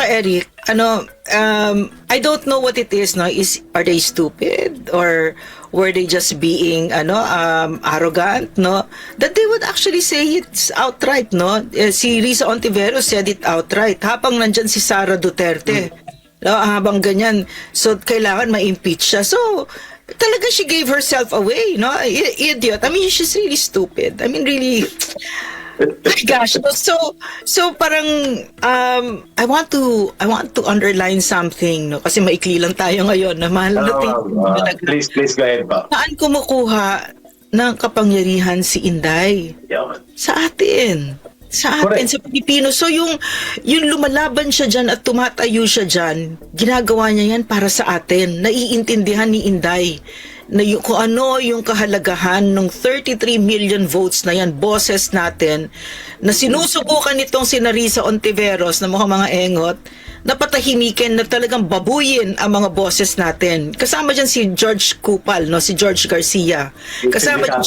Speaker 5: Eric, I don't know what it is, no? Are they stupid or were they just being arrogant, no? That they would actually say it outright, no? Si Risa Ontiveros said it outright habang nandyan si Sara Duterte. No, habang ganyan. So kailangan ma-impeach siya. So talaga she gave herself away, no? Idiot. I mean, she's really stupid. I mean, really. My gosh. So parang I want to underline something, no, kasi maikli lang tayo ngayon na mahal natin.
Speaker 6: Please go ahead pa.
Speaker 5: Saan kumukuha ng kapangyarihan si Inday?
Speaker 6: Yeah.
Speaker 5: Sa atin.
Speaker 6: Correct.
Speaker 5: Sa Pilipino. So yung lumalaban siya dyan at tumatayo siya dyan, ginagawa niya yan para sa atin. Naiintindihan ni Inday na kung ano yung kahalagahan ng 33 million votes na yan, boses natin, na sinusubukan nitong si Risa Ontiveros na mukhang mga engot, na patahimikin, na talagang babuyin ang mga boses natin. Kasama dyan si George Kupal, no? Si George Garcia. Kasama dyan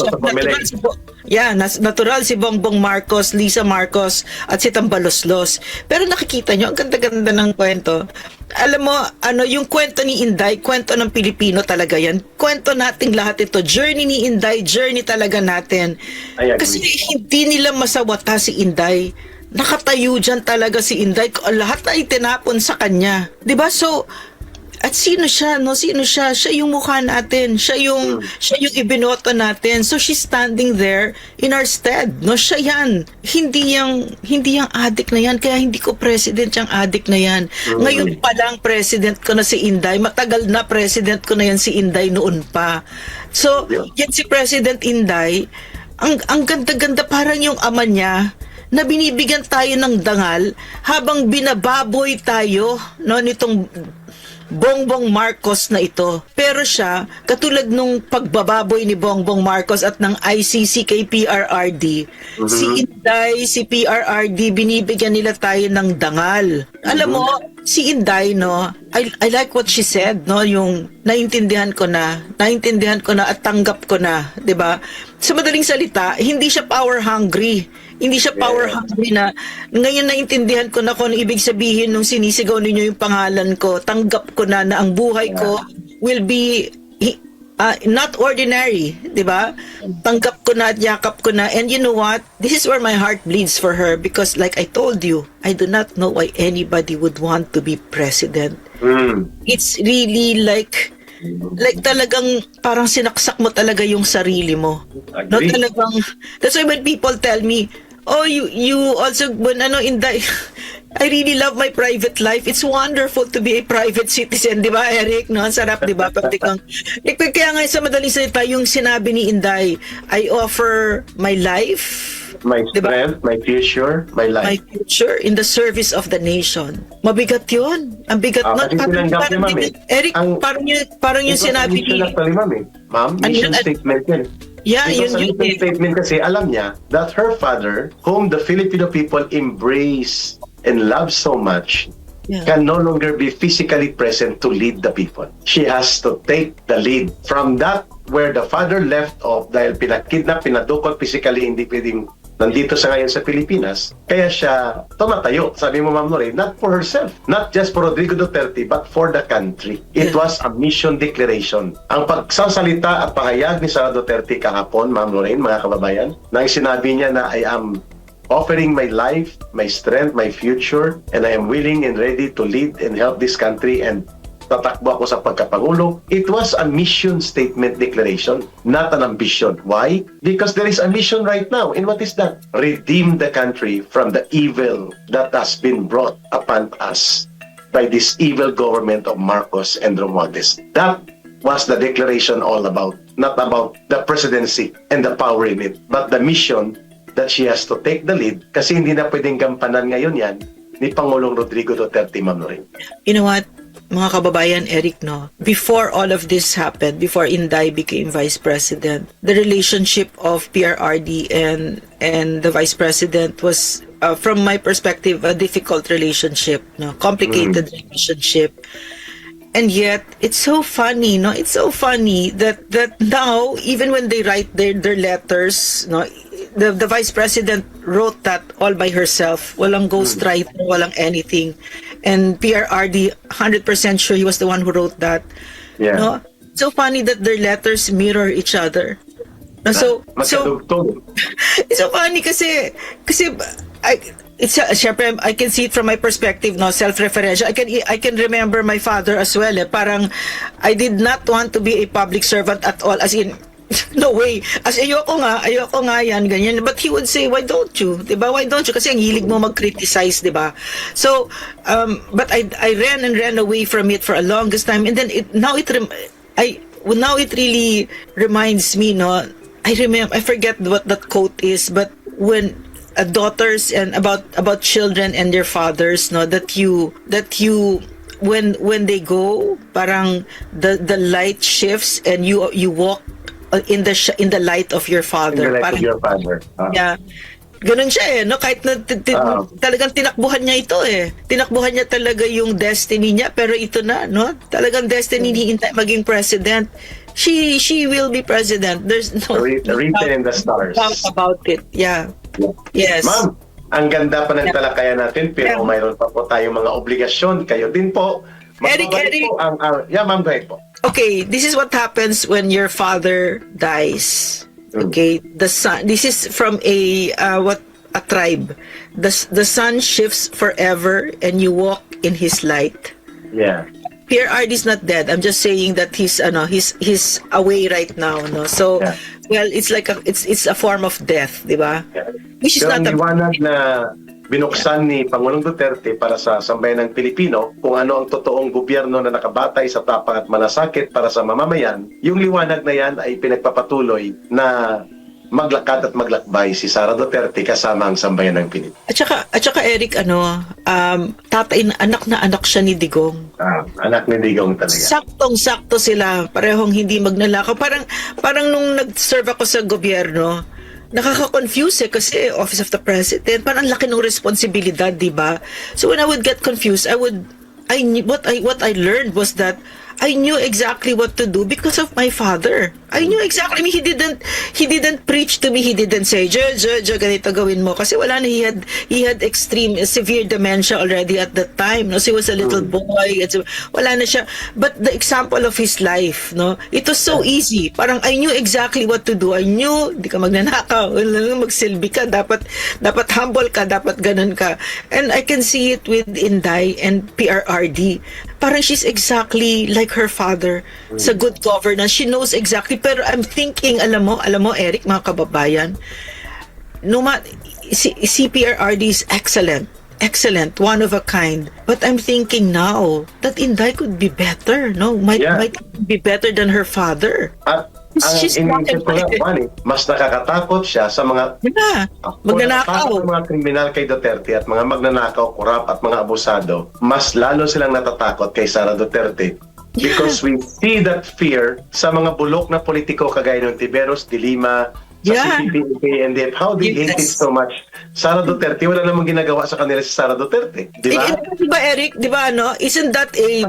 Speaker 5: siya, natural si Bongbong Marcos, Lisa Marcos, at si Tambaloslos. Pero nakikita nyo, ang ganda-ganda ng kwento. Alam mo, yung kwento ni Inday, kwento ng Pilipino talaga yan. Kwento nating lahat ito. Journey ni Inday, journey talaga natin. Kasi hindi nila masawata si Inday. Nakatayo dyan talaga si Inday. Lahat ay tinapon sa kanya. Diba? So, at sino siya, no? Sino siya? Siya yung mukha natin. Siya yung ibinoto natin. So she's standing there in our stead, no? Siya yan. Hindi yung adik na yan. Kaya hindi ko president yung adik na yan. Ngayon pa lang president ko na si Inday. Matagal na president ko na yan si Inday noon pa. So, yan si President Inday. Ang ganda-ganda, parang yung ama niya na binibigyan tayo ng dangal habang binababoy tayo, no, nitong Bongbong Marcos na ito. Pero siya, katulad nung pagbababoy ni Bongbong Marcos at ng ICC kay PRRD, si Inday, si PRRD, binibigyan nila tayo ng dangal. Alam mo, si Inday, no, I like what she said, no, yung naintindihan ko na at tanggap ko na, 'di ba? Sa madaling salita, hindi siya power hungry. Hindi siya power hungry na ngayon naintindihan ko na kung ano ibig sabihin nung sinisigaw ninyo yung pangalan ko. Tanggap ko na ang buhay ko will be not ordinary, 'di ba? Tanggap ko na at yakap ko na. And you know what? This is where my heart bleeds for her because like I told you, I do not know why anybody would want to be president. It's really like talagang parang sinaksak mo talaga yung sarili mo. No, talagang, that's why when people tell me, oh, you also, Inday, I really love my private life. It's wonderful to be a private citizen, di ba, Eric? No, ang sarap, di ba? Kaya nga sa madaling salita, yung sinabi ni Inday, I offer my life,
Speaker 6: My
Speaker 5: Diba?
Speaker 6: strength, my future, my
Speaker 5: My
Speaker 6: life.
Speaker 5: future in the service of the nation. Mabigat yun. Ang bigat
Speaker 6: Ah,
Speaker 5: nun.
Speaker 6: kasi tinanggap niya, ma'am, eh.
Speaker 5: Eric,
Speaker 6: Ang-
Speaker 5: parang yung
Speaker 6: It was a
Speaker 5: sinabi
Speaker 6: mission
Speaker 5: ni...
Speaker 6: actually, ma'am, eh. Ma'am,
Speaker 5: Ano
Speaker 6: mission
Speaker 5: yun?
Speaker 6: statement yun.
Speaker 5: Yeah,
Speaker 6: It was a
Speaker 5: yun
Speaker 6: mission statement kasi alam niya that her father, whom the Filipino people embrace and love so much,
Speaker 5: Yeah.
Speaker 6: can no longer be physically present to lead the people. She has to take the lead. From that, where the father left off dahil pinakidnap, pinadukot physically, hindi pwedeng nandito sa ngayon sa Pilipinas, kaya siya tumatayo. Sabi mo, Ma'am Lorraine, not for herself, not just for Rodrigo Duterte, but for the country. It was a mission declaration. Ang pagsasalita at pahayag ni Sara Duterte kahapon, Ma'am Lorraine, mga kababayan, nang sinabi niya na I am offering my life, my strength, my future, and I am willing and ready to lead and help this country and tatakbo ako sa pagkapangulo. It was a mission statement declaration, not an ambition. Why? Because there is a mission right now. And what is that? Redeem the country from the evil that has been brought upon us by this evil government of Marcos and Romualdez. That was the declaration all about. Not about the presidency and the power in it, but the mission that she has to take the lead kasi hindi na pwedeng gampanan ngayon yan ni Pangulong Rodrigo Duterte, Ma'am Lorraine.
Speaker 5: You know what, mga kababayan, Eric, no? Before all of this happened, before Inday became Vice President, the relationship of PRRD and the Vice President was, from my perspective, a difficult relationship, no? Complicated relationship. And yet, it's so funny, no? It's so funny that now, even when they write their letters, no, the Vice President wrote that all by herself. Walang ghostwriter, walang anything. And PRRD, 100% sure he was the one who wrote that.
Speaker 6: Yeah.
Speaker 5: No? So funny that their letters mirror each other. No, so
Speaker 6: Magkadugtong.
Speaker 5: it's so funny kasi syempre, I can see it from my perspective, no, self-referential. I can remember my father as well. Parang I did not want to be a public servant at all, as in no way. As ayoko nga yan, ganyan. But he would say, why don't you? Diba? Why don't you? Kasi ang hilig mo mag-criticize, diba? So, but I ran away from it for a longest time. And then now it really reminds me, no, I forget what that quote is, but when daughters and about children and their fathers, no, that you when they go, parang the light shifts and you walk in the light of your father.
Speaker 6: In the light
Speaker 5: Parang,
Speaker 6: of your father.
Speaker 5: yeah. Ganun siya no? Kahit na talagang tinakbuhan niya ito Tinakbuhan niya talaga yung destiny niya, pero ito na, no? Talagang destiny ni Inday maging president. She will be president. There's no
Speaker 6: Written in the stars.
Speaker 5: doubt about it. Yeah. Yes.
Speaker 6: Ma'am, ang ganda pa ng talakayan natin, pero mayroon pa po tayong mga obligasyon. Kayo din po.
Speaker 5: Eric.
Speaker 6: Po yeah, ma'am, go ahead po.
Speaker 5: Okay, this is what happens when your father dies. Okay, the son. This is from a tribe. The sun shifts forever, and you walk in his light.
Speaker 6: Yeah.
Speaker 5: PRRD is not dead. I'm just saying that he's away right now. No, so well, it's like it's a form of death, di ba?
Speaker 6: Yeah.
Speaker 5: Which is
Speaker 6: Pero
Speaker 5: not
Speaker 6: ang liwanag na binuksan ni Pangulong Duterte para sa sambayan ng Pilipino, kung ano ang totoong gobyerno na nakabatay sa tapang at malasakit para sa mamamayan, yung liwanag na yan ay pinagpapatuloy na maglakad at maglakbay si Sara Duterte kasama ang sambayan ng Pilipinas.
Speaker 5: At saka Eric, anak na anak siya ni Digong.
Speaker 6: Anak ni Digong talaga.
Speaker 5: Saktong-sakto sila, parehong hindi magnanakaw. Parang nung nag-serve ako sa gobyerno, nakaka-confuse kasi Office of the President, parang ang laki ng responsibilidad, di ba? So when I would get confused, what I learned was that I knew exactly what to do because of my father. I knew exactly. I mean, he didn't preach to me. He didn't say, Jo, ganito gawin mo. Kasi wala na, he had extreme, severe dementia already at that time. No? So he was a little boy. Wala na siya. But the example of his life, no? It was so easy. Parang I knew exactly what to do. I knew, di ka magnanakaw, magsilbi ka, dapat humble ka, dapat ganun ka. And I can see it with Inday and PRRD. Parang she's exactly like her father sa good governance. She knows exactly. Pero I'm thinking, alam mo Eric, mga kababayan, CPRRD is excellent, one of a kind. But I'm thinking now that Inday could be better, no? Might be better than her father.
Speaker 6: At
Speaker 5: She's
Speaker 6: iniisip ko lang, Juan, mas nakakatakot siya sa mga
Speaker 5: magnanakaw.
Speaker 6: para sa mga kriminal kay Duterte at mga magnanakaw, kurap at mga abusado, mas lalo silang natatakot kay Sara Duterte. Because we see that fear sa mga bulok na politiko kagaya ng Tiberos, Dilima, sa CPP, PNDF. How they hate it so much. Sara Duterte, wala namang ginagawa sa kanila si Sara Duterte. Di ba?
Speaker 5: Di ba, Eric? Di ba, ano? Isn't that a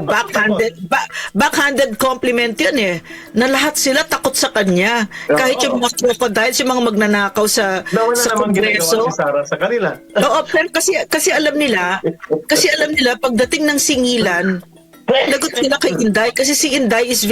Speaker 5: backhanded compliment yun eh? Na lahat sila takot sa kanya. Kahit yung mga crocodiles, yung mga magnanakaw sa
Speaker 6: Na wala namang
Speaker 5: Kongreso.
Speaker 6: ginagawa si Sara sa kanila.
Speaker 5: Oo, pero kasi alam nila, pagdating ng singilan, lagot sila kay Inday kasi si Inday is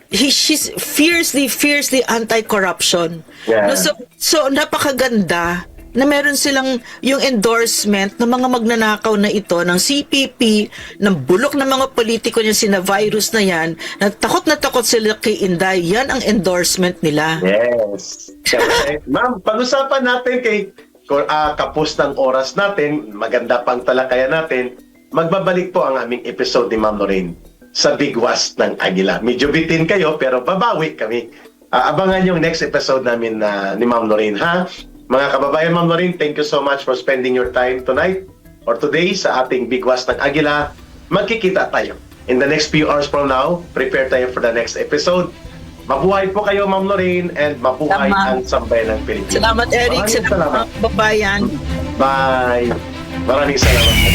Speaker 5: she's fiercely anti-corruption.
Speaker 6: Yeah.
Speaker 5: No, so napakaganda na meron silang yung endorsement ng mga magnanakaw na ito, ng CPP, ng bulok ng mga politiko niya, sina virus na yan, na takot sila kay Inday. Yan ang endorsement nila.
Speaker 6: Yes. Correct. Ma'am, pag-usapan natin kay kapos ng oras natin, maganda pang talakayan natin, magbabalik po ang aming episode ni Ma'am Lorraine sa Bigwas ng Agila. Medyo bitin kayo, pero babawi kami. Abangan yung next episode namin ni Ma'am Lorraine, ha? Mga kababayan, Ma'am Lorraine, thank you so much for spending your time tonight or today sa ating Bigwas ng Agila. Magkikita tayo. In the next few hours from now, prepare tayo for the next episode. Mabuhay po kayo, Ma'am Lorraine, and mabuhay ang sambayan ng Pilipinas.
Speaker 5: Salamat, Eric.
Speaker 6: Maraming salamat.
Speaker 5: Babayan.
Speaker 6: Bye. Maraming salamat.